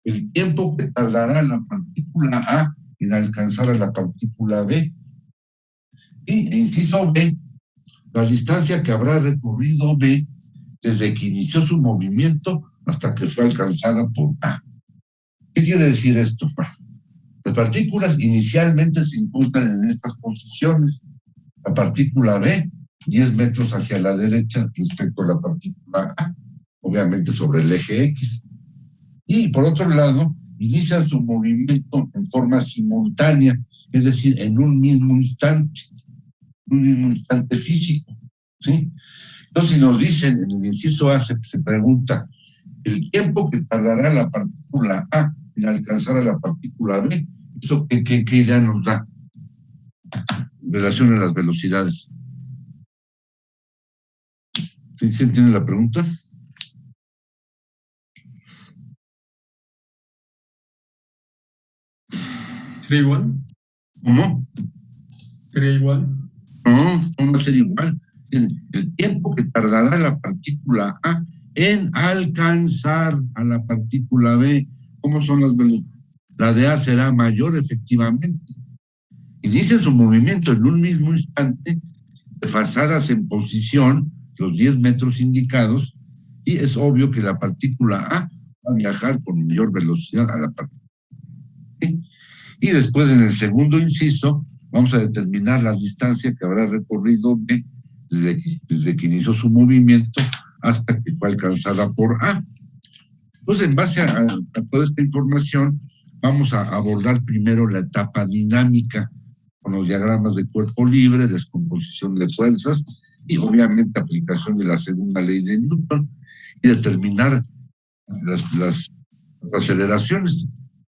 el tiempo que tardará la partícula A en alcanzar a la partícula B. Y inciso B, la distancia que habrá recorrido B desde que inició su movimiento hasta que fue alcanzada por A. ¿Qué quiere decir esto? Las partículas inicialmente se encuentran en estas posiciones. La partícula B, 10 metros hacia la derecha respecto a la partícula A, obviamente sobre el eje X. Y por otro lado, inician su movimiento en forma simultánea, es decir, en un mismo instante físico. ¿Sí? Entonces, si nos dicen en el inciso A, se pregunta el tiempo que tardará la partícula A en alcanzar a la partícula B, ¿eso qué idea nos da? En relación a las velocidades. ¿Sí entiende la pregunta? ¿Sería igual? ¿Cómo? ¿Sería igual? No va a ser igual. El tiempo que tardará la partícula A en alcanzar a la partícula B, ¿cómo son las velocidades? La de A será mayor, efectivamente. Inicia su movimiento en un mismo instante, desfasadas en posición, los 10 metros indicados, y es obvio que la partícula A va a viajar con mayor velocidad a la partícula B. Y después, en el segundo inciso, vamos a determinar la distancia que habrá recorrido B desde que inició su movimiento hasta que fue alcanzada por A. Entonces, en base a toda esta información, vamos a abordar primero la etapa dinámica con los diagramas de cuerpo libre, descomposición de fuerzas y obviamente aplicación de la segunda ley de Newton y determinar las aceleraciones.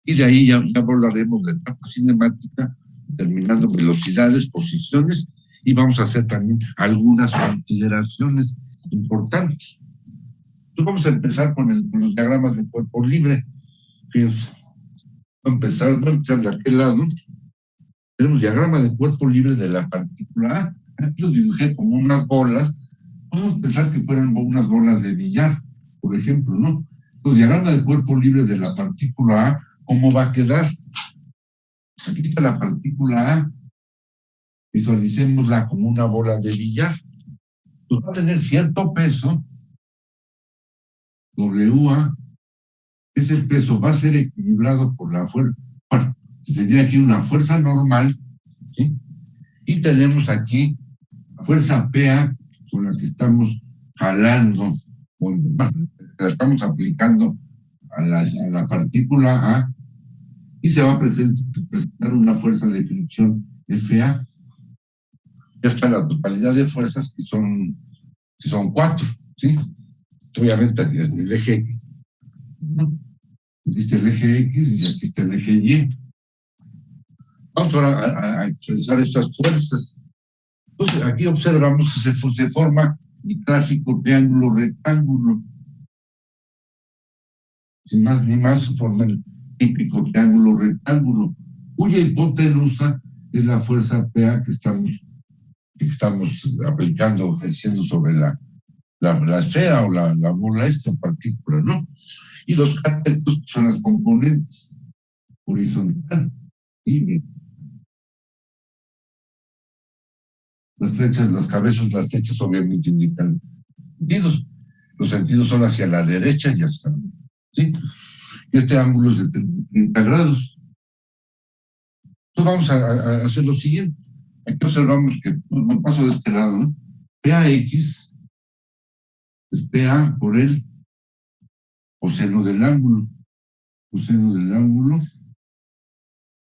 Y de ahí ya abordaremos la etapa cinemática, determinando velocidades, posiciones, y vamos a hacer también algunas consideraciones importantes. Entonces vamos a empezar con los diagramas de cuerpo libre. Fíjense, voy a empezar de aquel lado. Tenemos diagrama de cuerpo libre de la partícula A. Aquí lo dibujé como unas bolas. Podemos pensar que fueran unas bolas de billar, por ejemplo, ¿no? Entonces, diagrama de cuerpo libre de la partícula A, ¿cómo va a quedar? Aquí está la partícula A. Visualicémosla como una bola de billar. Pues va a tener cierto peso, WA. Ese peso va a ser equilibrado por la fuerza. Bueno, se tendría aquí una fuerza normal, ¿sí? Y tenemos aquí la fuerza PA con la que estamos jalando, la estamos aplicando a la partícula A, y se va a presentar una fuerza de fricción FA. Ya está la totalidad de fuerzas que son 4, ¿sí? Obviamente el eje X. Aquí está el eje X y aquí está el eje Y. Vamos ahora a expresar estas fuerzas. Entonces, aquí observamos que se forma y clásico triángulo rectángulo. Sin más ni más, forma el típico triángulo rectángulo, cuya hipotenusa es la fuerza PA que estamos aplicando, ejerciendo sobre la esfera o la bola esta partícula, ¿no? Y los catetos son las componentes horizontal y las flechas, las cabezas, las flechas obviamente indican sentidos. Los sentidos son hacia la derecha y hacia la derecha, ¿sí? Y este ángulo es de 30 grados. Entonces vamos a hacer lo siguiente. Aquí observamos que, me paso de este lado, ¿no? PAX es PA por el coseno del ángulo. Coseno del ángulo.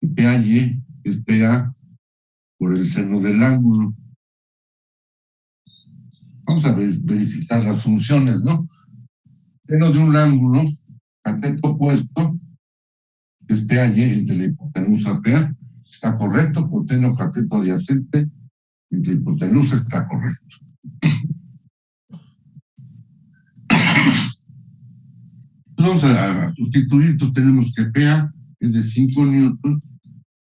Y PAY es PA por el seno del ángulo. Vamos a verificar las funciones, ¿no? Seno de un ángulo, cateto opuesto, es PAY entre la hipotenusa PA. Está correcto, coseno cateto adyacente entre hipotenusa está correcto. Vamos a sustituir, entonces tenemos que PA es de 5 newtons,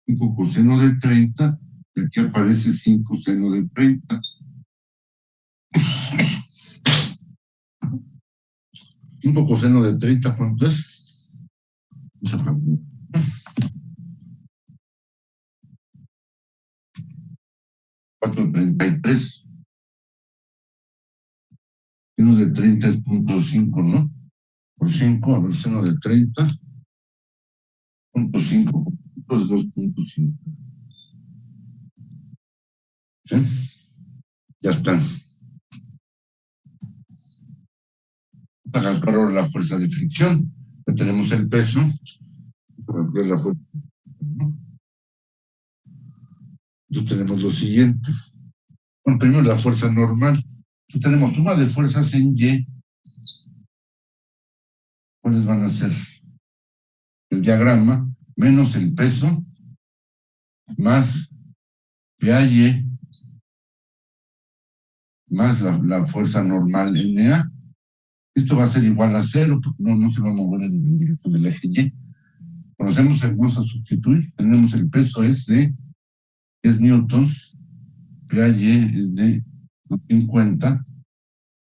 5 coseno de 30, y aquí aparece 5 seno de 30. 5 coseno de 30, ¿cuánto es? 433. Seno de 30 es 0.5, ¿no? Por 5, a ver, seno de 30. 0.5 es 2.5. ¿Sí? Ya están. Para calcular la fuerza de fricción, ya tenemos el peso. Para calcular la fuerza. Entonces tenemos lo siguiente. Bueno, primero la fuerza normal. Entonces tenemos suma de fuerzas en Y. ¿Cuáles van a ser? El diagrama menos el peso más PAY más la fuerza normal NA. Esto va a ser igual a 0 porque no se va a mover en dirección del eje Y. Conocemos el, vamos a sustituir. Tenemos el peso es de 10 newtons, PAY es de 250,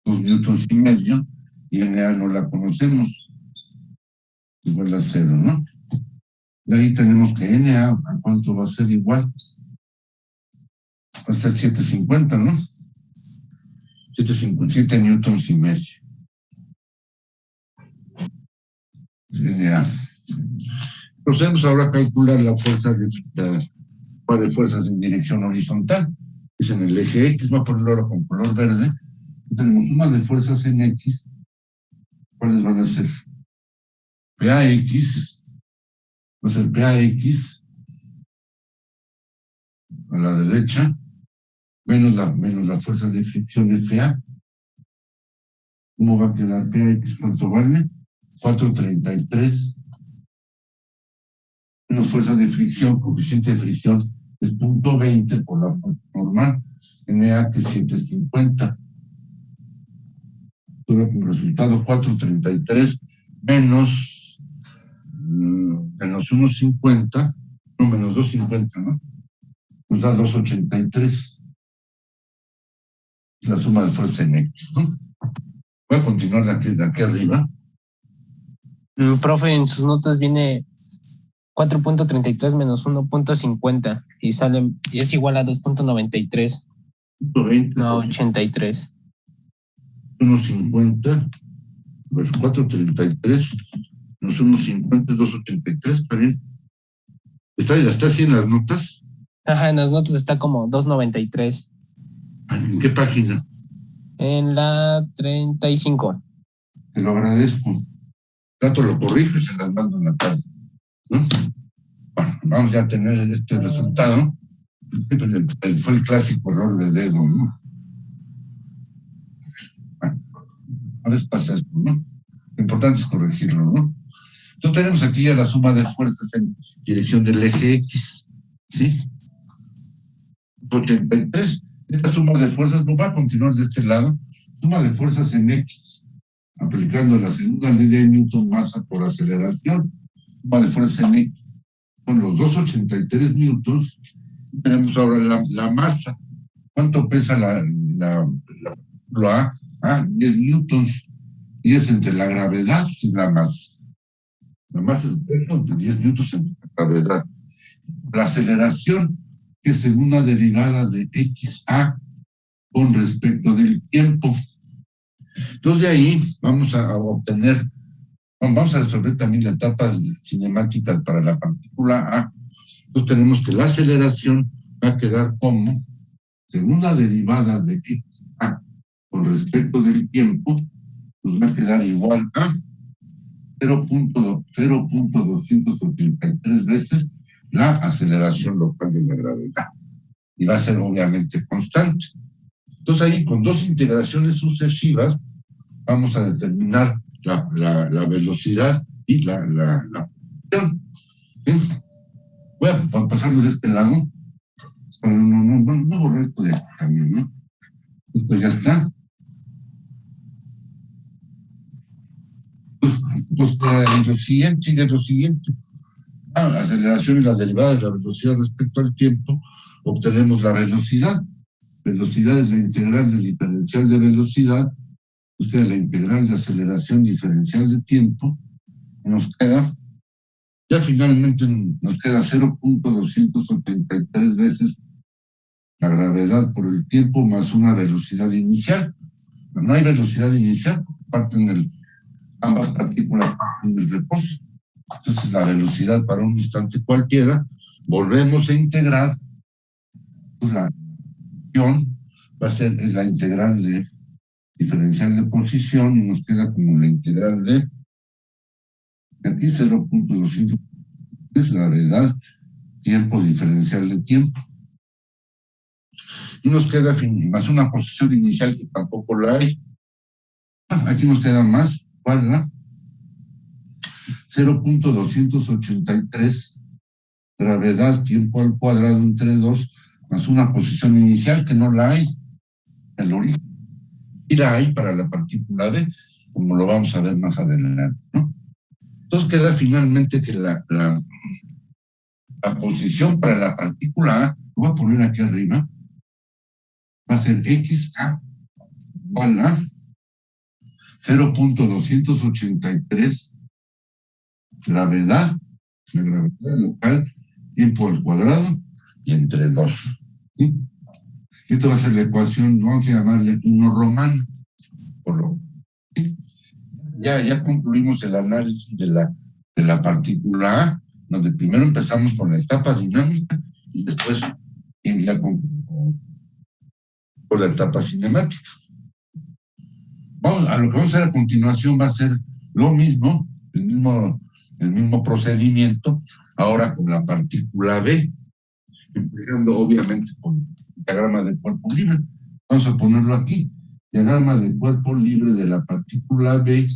2 newtons y medio, y NA no la conocemos. Igual a 0, ¿no? Y ahí tenemos que NA, ¿a cuánto va a ser igual? Va a ser 750, ¿no? 757 newtons y medio. NA. Procedemos ahora a calcular la fuerza de fuerzas en dirección horizontal. Es en el eje X, voy a ponerlo ahora con color verde. Tenemos suma de fuerzas en X. ¿Cuáles van a ser? PAX, va a ser PAX a la derecha, menos la fuerza de fricción FA. ¿Cómo va a quedar PAX? ¿Cuánto vale? 433. Menos fuerza de fricción, coeficiente de fricción es 0.20 por la fuerza normal, NA que es 750. Todo como resultado 433 menos 1.50, no, menos 2.50, ¿no? Nos da 2.83. La suma de fuerza en X, ¿no? Voy a continuar de aquí arriba. Profe, en sus notas viene 4.33 menos 1.50 y es igual a 2.93. 1.20. No, 83. 1.50, pues 4.33 menos 1.50 es 2.83, ¿está bien? ¿Está así en las notas? Ajá, en las notas está como 2.93. ¿En qué página? En la 35. Te lo agradezco. Trato lo corrijo y se las mando en la tarde, ¿no? Bueno, vamos ya a tener este resultado. Fue el clásico error de dedo, ¿no? Bueno, a veces pasa esto, ¿no? Lo importante es corregirlo, ¿no? Entonces tenemos aquí ya la suma de fuerzas en dirección del eje X, ¿sí? 83. Esta suma de fuerzas no va a continuar de este lado, Suma de fuerzas en X, aplicando la segunda ley de Newton, masa por aceleración. Suma de fuerzas en X. Con los 283 newtons, tenemos ahora la masa. ¿Cuánto pesa la A? 10 newtons. 10 entre la gravedad y la masa. La masa es peso de 10 newtons entre la gravedad. La aceleración, que es segunda derivada de XA con respecto del tiempo. Entonces, de ahí vamos a obtener, vamos a resolver también la etapa cinemática para la partícula A. Entonces, tenemos que la aceleración va a quedar como segunda derivada de XA con respecto del tiempo, pues va a quedar igual a 0.283 veces la aceleración local de la gravedad. Y va a ser obviamente constante. Entonces ahí con dos integraciones sucesivas vamos a determinar la velocidad y la posición. ¿Sí? Voy a pasarlo de este lado. No borré esto de aquí también, ¿no? Esto ya está. Pues sigue lo siguiente. La aceleración y la derivada de la velocidad respecto al tiempo, obtenemos la velocidad. Velocidad es la integral del diferencial de velocidad, la integral de aceleración diferencial de tiempo, nos queda, ya finalmente nos queda 0.283 veces la gravedad por el tiempo más una velocidad inicial. No hay velocidad inicial, ambas partículas parten del reposo. Entonces la velocidad para un instante cualquiera, volvemos a integrar, pues la función va a ser la integral de diferencial de posición y nos queda como la integral de aquí 0.200 es la gravedad, tiempo diferencial de tiempo. Y nos queda más una posición inicial que tampoco la hay. Aquí nos queda más, ¿cuál era? 0.283 gravedad, tiempo al cuadrado entre 2, más una posición inicial que no la hay, el origen. Y la hay para la partícula B, como lo vamos a ver más adelante, ¿no? Entonces queda finalmente que la posición para la partícula A, lo voy a poner aquí arriba, va a ser XA igual a 0.283 gravedad, la gravedad local, tiempo al cuadrado y entre 2. ¿Sí? Esto va a ser la ecuación, vamos a llamarle 1 romana. ¿Sí? Ya concluimos el análisis de la partícula A, donde primero empezamos con la etapa dinámica y después ya con la etapa cinemática. A lo que vamos a hacer a continuación va a ser lo mismo, el mismo procedimiento, ahora con la partícula B, empezando obviamente con el diagrama de cuerpo libre. Vamos a ponerlo aquí, diagrama de cuerpo libre de la partícula B.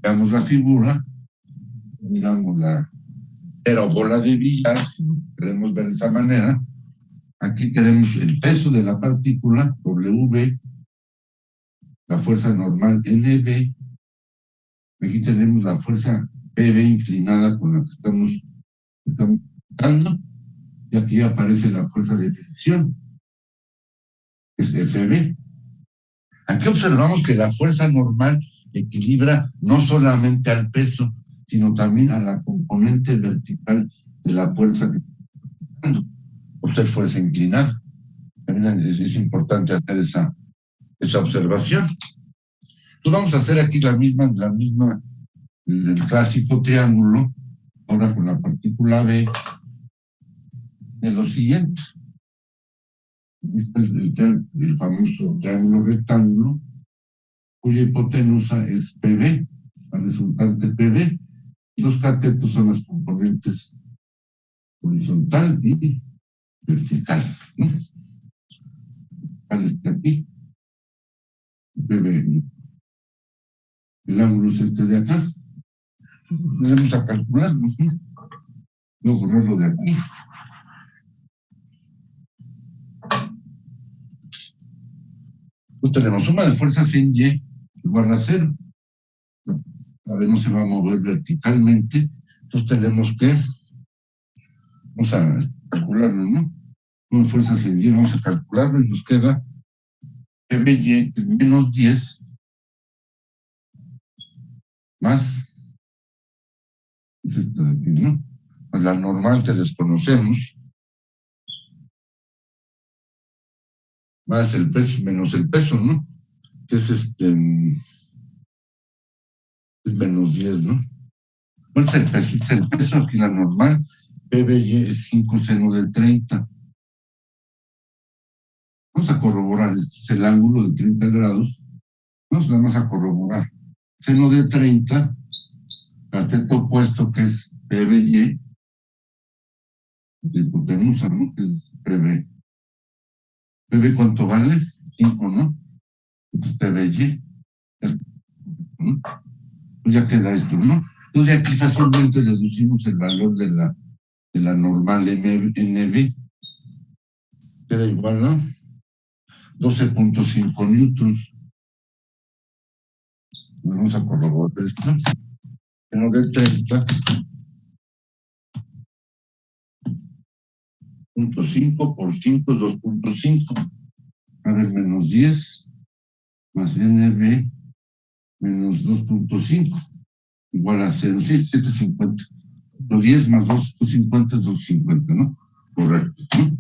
Veamos la figura, miramos la bola de billar, si lo queremos ver de esa manera. Aquí tenemos el peso de la partícula, WB, la fuerza normal NB. Aquí tenemos la fuerza PB inclinada con la que estamos dando. Y aquí aparece la fuerza de fricción, que es FB. Aquí observamos que la fuerza normal equilibra no solamente al peso, sino también a la componente vertical de la fuerza que estamos dando. Ser fuerza inclinada. También es importante hacer esa observación. Entonces vamos a hacer aquí el clásico triángulo, ahora con la partícula B, de lo siguiente. Este es el famoso triángulo rectángulo, cuya hipotenusa es PB, la resultante PB. Los catetos son las componentes horizontal y vertical, ¿no? Está aquí. El ángulo es este de acá. Vamos a calcularlo, ¿no? Voy a borrarlo de aquí. Entonces tenemos suma de fuerzas en Y igual a 0. A ver, no se va a mover verticalmente. Entonces tenemos que, vamos a calcularlo, ¿no? Suma de fuerzas en Y, vamos a calcularlo y nos queda PBY, que es menos 10, más, es esta de aquí, ¿no? Más la normal que desconocemos, más el peso, menos el peso, ¿no? Que es es menos 10, ¿no? ¿Cuál es el peso? Es el peso, aquí la normal, PBY es 5 seno de 30. Vamos a corroborar, este es el ángulo de 30 grados. Vamos nada más a corroborar. Seno de 30, cateto opuesto que es PBY, de hipotenusa, ¿no? Que es PB. ¿PB cuánto vale? 5, ¿no? Entonces PBY. ¿No? Pues ya queda esto, ¿no? Entonces aquí fácilmente deducimos el valor de la normal NB. Queda igual, ¿no? 12.5 newtons. Vamos a corroborar esto. Seno de 30. 0.5 por 5 es 2.5. A ver, menos 10 más NB menos 2.5 igual a 0. Sí, 750. Lo 10 más 2.50 es 250, ¿no? Correcto, ¿no?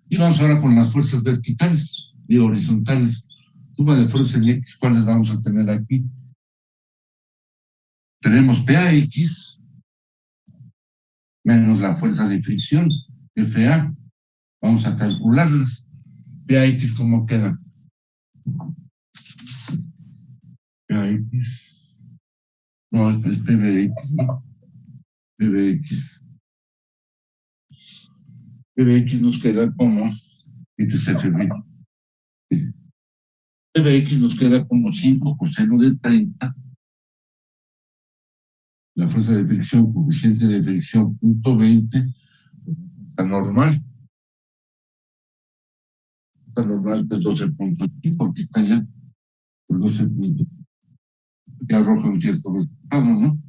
Y vamos ahora con las fuerzas verticales y horizontales. Suma de fuerzas en X, ¿cuáles vamos a tener aquí? Tenemos PAX menos la fuerza de fricción, FA. Vamos a calcularlas. PAX, ¿cómo queda? PAX. No, es PBX, ¿no? PBX. PBX nos queda como, este es FB. PBX nos queda como 5 coseno de 30. La fuerza de fricción, coeficiente de fricción, 0.20. La normal. La normal es 12.5, aquí está ya. Por 12.5. Que arroja un cierto resultado, ¿no?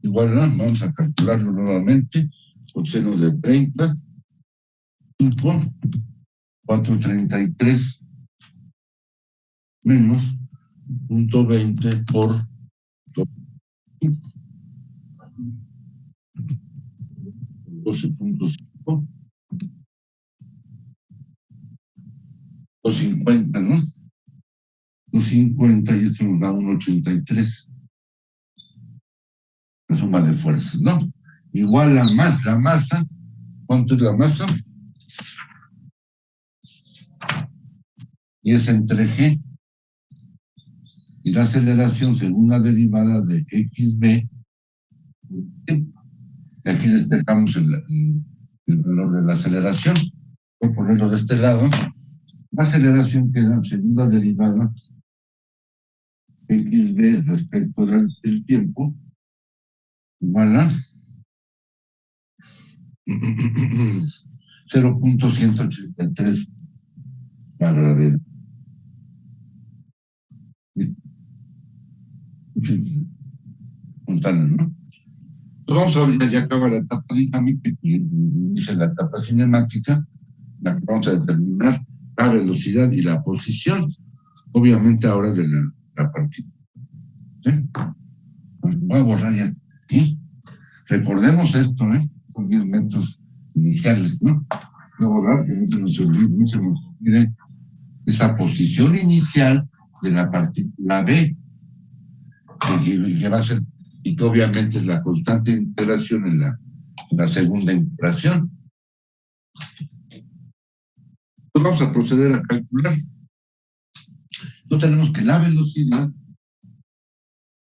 Igual, ¿no? Vamos a calcularlo nuevamente. Coseno de 30. 5, 433 menos 0.20 por 12.5, 250, ¿no? 250 y esto nos da 1.83. La suma de fuerzas, ¿no? Igual a más la masa. ¿Cuánto es la masa? Y es entre G. Y la aceleración según la derivada de XB. Y aquí despejamos el valor de la aceleración. Voy a ponerlo de este lado. La aceleración queda según la derivada XB respecto del tiempo igual a 0.183 la gravedad. Espontáneo, ¿no? Entonces vamos a ver, ya acaba la etapa dinámica y dice la etapa cinemática, la que vamos a determinar la velocidad y la posición, obviamente ahora de la partícula. ¿Sí? Voy a borrar ya aquí. Recordemos esto, son 10 metros iniciales, ¿no? Voy a borrar que no se nos olvide esa posición inicial de la partícula B, que va a ser, y que obviamente es la constante de integración en la segunda integración. Pues vamos a proceder a calcular. Entonces tenemos que la velocidad,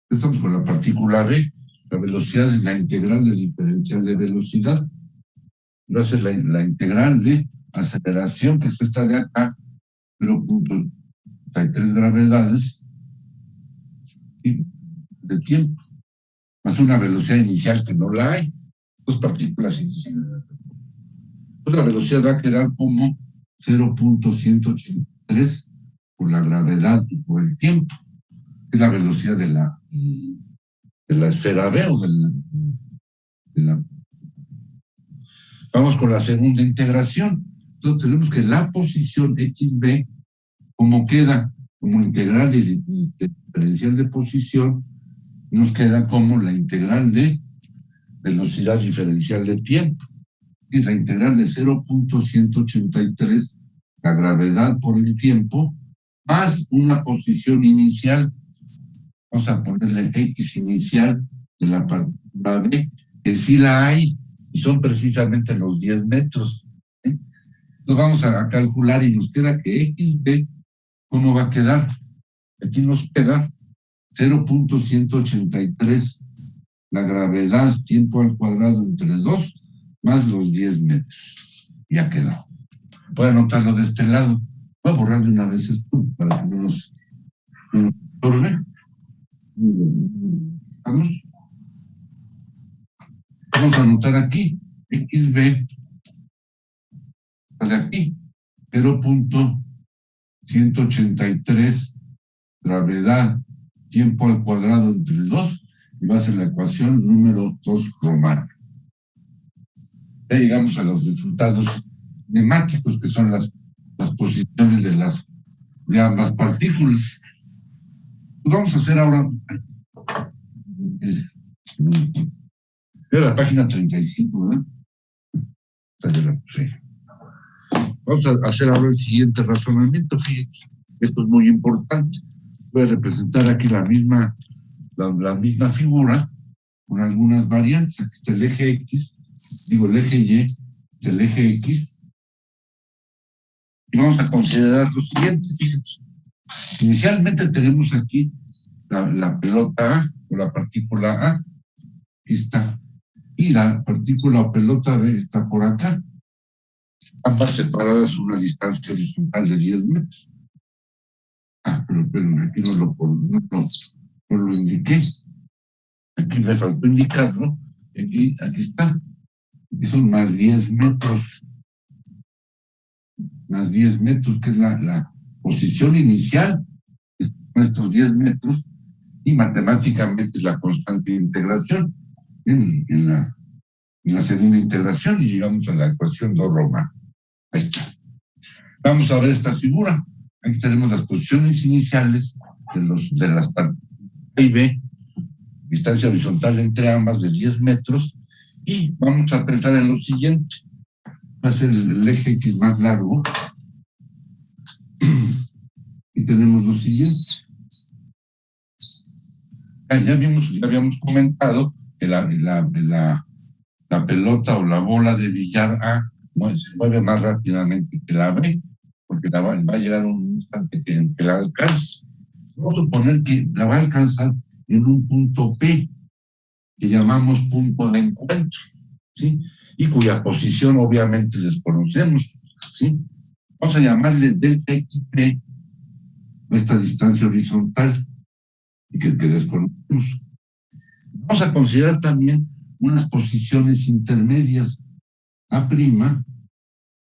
estamos con la partícula B, la velocidad es la integral del diferencial de velocidad, va a ser la integral de aceleración, que es esta de acá, 0.33 gravedades de tiempo, más una velocidad inicial que no la hay, dos partículas iniciales. Entonces la velocidad va a quedar como 0.183 por la gravedad y por el tiempo. Es la velocidad de la esfera B o Vamos con la segunda integración. Entonces tenemos que la posición XB, como queda como integral de diferencial de posición, nos queda como la integral de velocidad diferencial de tiempo. Y la integral de 0.183, la gravedad por el tiempo, más una posición inicial. Vamos a ponerle X inicial de la partícula B, que sí la hay, y son precisamente los 10 metros. Entonces vamos a calcular y nos queda que XB, ¿cómo va a quedar? Aquí nos queda 0.183, la gravedad, tiempo al cuadrado entre 2, más los 10 metros. Ya quedó. Voy a anotarlo de este lado. Voy a borrar de una vez esto para que no nos estorbe. Vamos a anotar aquí, XB, de aquí, 0.183, gravedad, tiempo al cuadrado entre 2, y va a ser la ecuación número 2 romana. Ya llegamos a los resultados cinemáticos, que son las posiciones de ambas partículas. Pues vamos a hacer ahora la página 35, ¿verdad? Vamos a hacer ahora el siguiente razonamiento. Fíjense, esto es muy importante. Voy a representar aquí la misma figura con algunas variantes. Aquí está el eje X, el eje Y, es el eje X. Y vamos a considerar lo siguiente, fíjense. Inicialmente tenemos aquí la pelota A o la partícula A. Aquí está. Y la partícula o pelota B está por acá. Ambas separadas una distancia horizontal de 10 metros. Pero aquí no lo indiqué. Aquí me faltó indicarlo. Aquí está. Aquí son más 10 metros. Más 10 metros, que es la posición inicial. Nuestros 10 metros. Y matemáticamente es la constante de integración. En la segunda integración, y llegamos a la ecuación 2 romana. Ahí está. Vamos a ver esta figura. Aquí tenemos las posiciones iniciales de las partículas A y B, distancia horizontal entre ambas de 10 metros, y vamos a pensar en lo siguiente. Va a ser el eje X más largo, y tenemos lo siguiente. Ya habíamos comentado que la pelota o la bola de billar A se mueve más rápidamente que la B, porque va a llegar un instante que la alcance. Vamos a suponer que la va a alcanzar en un punto P, que llamamos punto de encuentro, ¿sí? Y cuya posición obviamente desconocemos, ¿sí? Vamos a llamarle delta XB, esta distancia horizontal, que desconocemos. Vamos a considerar también unas posiciones intermedias, A'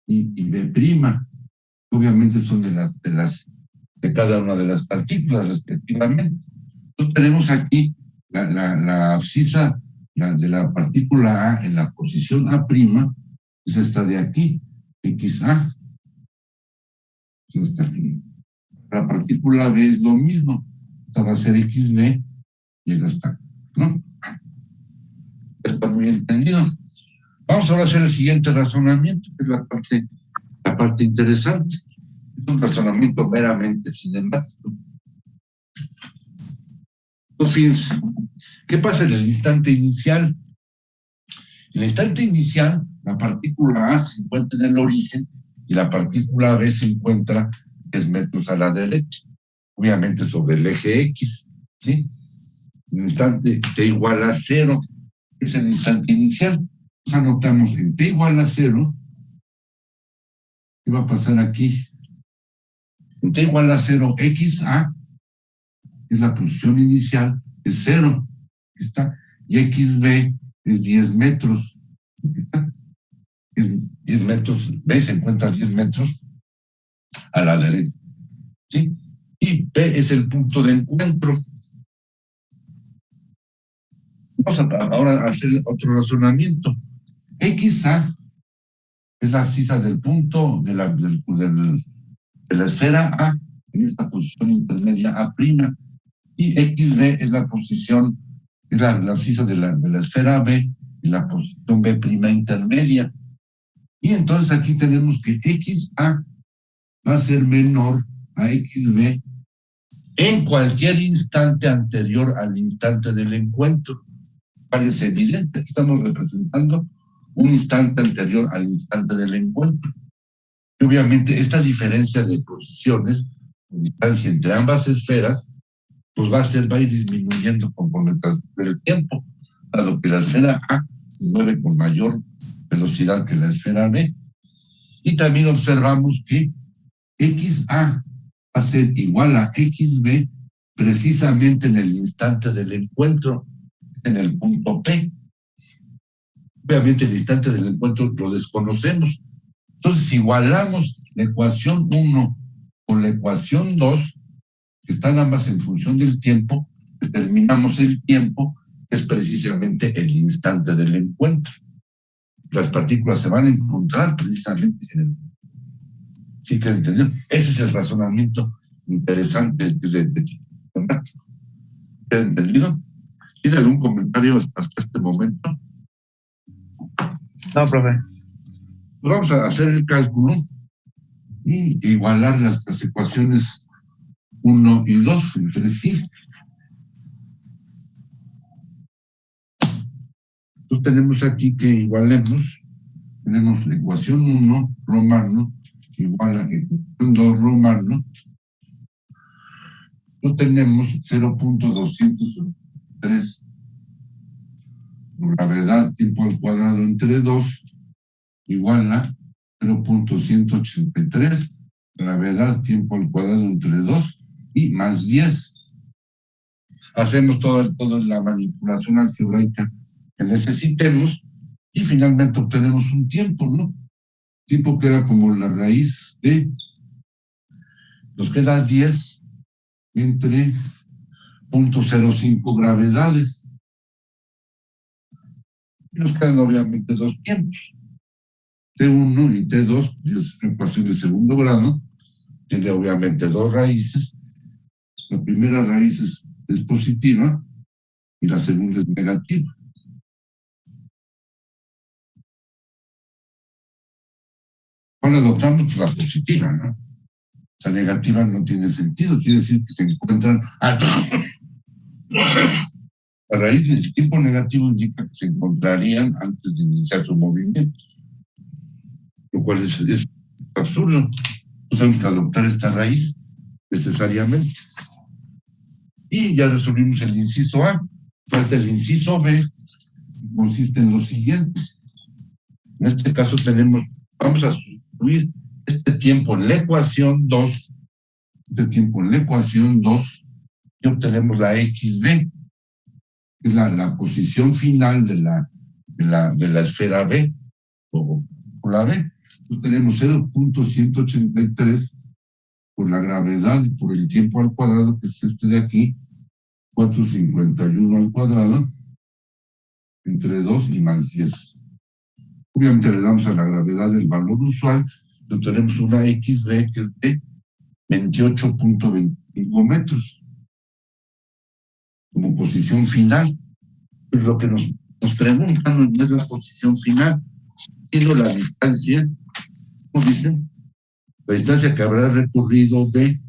y B', obviamente son de cada una de las partículas respectivamente. Entonces tenemos aquí la abscisa de la partícula A en la posición A', es esta de aquí, XA. Está aquí. La partícula B es lo mismo, esta va a ser XB, llega hasta acá, ¿no? Está muy entendido. Vamos ahora a hacer el siguiente razonamiento, que es la parte interesante. Es un razonamiento meramente cinemático. Entonces, fíjense, ¿qué pasa en el instante inicial? En el instante inicial, la partícula A se encuentra en el origen y la partícula B se encuentra 10 metros a la derecha, obviamente sobre el eje X, ¿sí? En el instante t igual a 0 es el instante inicial. Anotamos en t igual a 0, ¿qué va a pasar aquí? En t igual a 0, XA, es la posición inicial, es 0, ¿está? Y XB es 10 metros, ¿está? Es 10 metros, B se encuentra a 10 metros a la derecha. ¿sí? Y P es el punto de encuentro. Vamos ahora a hacer otro razonamiento. XA es la abscisa del punto de la esfera A en esta posición intermedia A', y XB es la posición, es la abscisa de la esfera B en la posición B' intermedia. Y entonces aquí tenemos que XA va a ser menor a XB en cualquier instante anterior al instante del encuentro. Parece evidente que estamos representando un instante anterior al instante del encuentro. Y obviamente esta diferencia de posiciones, distancia entre ambas esferas, pues va a ir disminuyendo conforme transcurre el tiempo, dado que la esfera A se mueve con mayor velocidad que la esfera B. Y también observamos que XA va a ser igual a XB precisamente en el instante del encuentro, en el punto P. Obviamente el instante del encuentro lo desconocemos. Entonces, si igualamos la ecuación 1 con la ecuación 2, que están ambas en función del tiempo, determinamos el tiempo, que es precisamente el instante del encuentro. Las partículas se van a encontrar precisamente en el... ¿Sí que entendieron? Ese es el razonamiento interesante de matemático. ¿Entendido? ¿Tiene algún comentario hasta este momento? No, profe. Pues vamos a hacer el cálculo y igualar las ecuaciones 1 y 2 entre sí. Entonces tenemos aquí que igualemos, tenemos la ecuación 1 romano igual a ecuación 2 romano. Entonces tenemos 0.203 gravedad tiempo al cuadrado entre 2 igual a 0.183 gravedad tiempo al cuadrado entre 2 y más 10. Hacemos toda la manipulación algebraica que necesitemos y finalmente obtenemos un tiempo, ¿no? Tiempo que era como la raíz de, nos queda 10 entre 0.05 gravedades. Y nos quedan obviamente dos tiempos. T1 y T2, es una ecuación de segundo grado, tiene obviamente dos raíces. La primera raíz es positiva y la segunda es negativa. Ahora adoptamos la positiva, ¿no? La negativa no tiene sentido, quiere decir que se encuentran... La raíz del tiempo negativo indica que se encontrarían antes de iniciar su movimiento, lo cual es absurdo. No tenemos que adoptar esta raíz necesariamente. Y ya resolvimos el inciso A. Falta el inciso B, que consiste en lo siguiente. En este caso vamos a sustituir este tiempo en la ecuación 2, y obtenemos la XB, que es la posición final de la esfera B, o la B. Entonces tenemos 0.183 por la gravedad y por el tiempo al cuadrado, que es este de aquí, 451 al cuadrado, entre 2 y más 10. Obviamente le damos a la gravedad el valor usual, pero tenemos una XB que es de 28.25 metros como posición final. Pues lo que nos preguntan no es la posición final, sino la distancia, ¿cómo dicen? La distancia que habrá recorrido B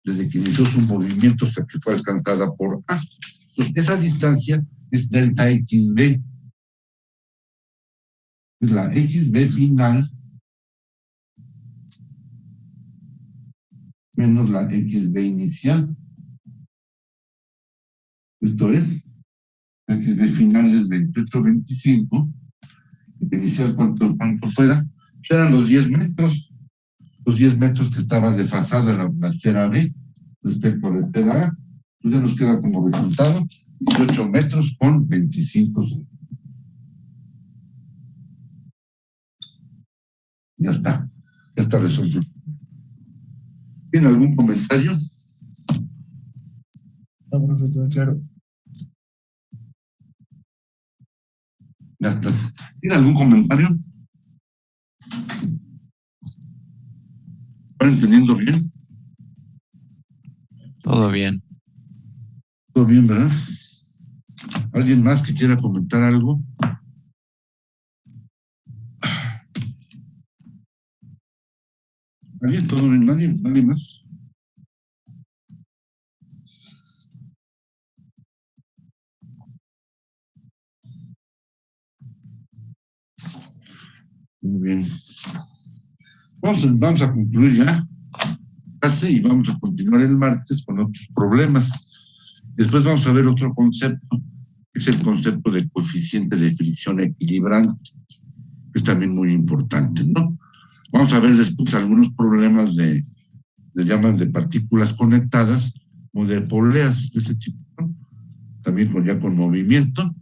desde que inició su movimiento hasta que fue alcanzada por A. Entonces, esa distancia es delta XB. La XB final menos la XB inicial. Esto es, la XB final es 28.25, y inicial cuánto fuera, eran los 10 metros. Los 10 metros que estaba desfasada la esfera B respecto a la esfera A. Pues ya nos queda como resultado 18 metros con 25. Ya está resuelto. ¿Tiene algún comentario? No, profe, todo claro. Ya está. ¿Tiene algún comentario? ¿Están entendiendo bien? Todo bien. Todo bien, ¿verdad? ¿Alguien más que quiera comentar algo? ¿Alguien? ¿Todo bien? ¿Nadie más? Muy bien. Vamos a concluir ya clase y vamos a continuar el martes con otros problemas. Después vamos a ver otro concepto, que es el concepto de coeficiente de fricción equilibrante, que es también muy importante, ¿no? Vamos a ver después algunos problemas de llamas de partículas conectadas o de poleas de ese tipo, ¿no? También ya con movimiento.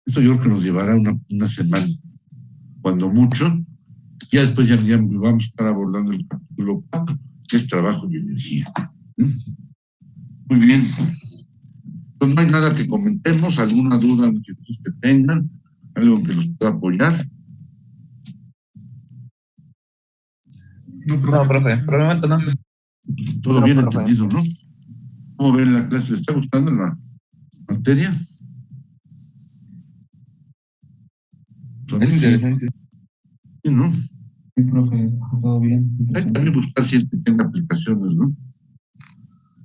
Eso yo creo que nos llevará una semana, cuando mucho. Ya después ya vamos a estar abordando el capítulo 4, que es trabajo y energía. Muy bien. Pues no hay nada que comentemos, alguna duda que tengan, algo que los pueda apoyar. No, No, profe, por el momento no. Todo No, bien profe. entendido, ¿no? ¿Cómo ven la clase? ¿Les está gustando la materia? Es interesante. Sí, ¿no? Sí, profe, todo bien. Hay que también buscar si tenga aplicaciones, ¿no?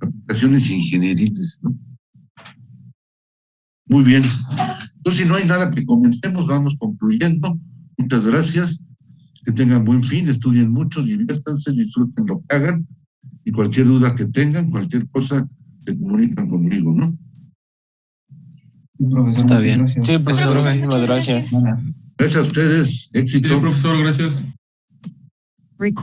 Aplicaciones ingenieriles, ¿no? Muy bien. Entonces, si no hay nada que comentemos, vamos concluyendo. Muchas gracias. Que tengan buen fin, estudien mucho, diviértanse, disfruten lo que hagan y cualquier duda que tengan, cualquier cosa, se comunican conmigo, ¿no? Sí, profesor, Está muchas bien. gracias. Sí, profesor, Profesor, muchísimas muchas gracias. Nada. Gracias a ustedes, Sí, éxito. profesor, gracias.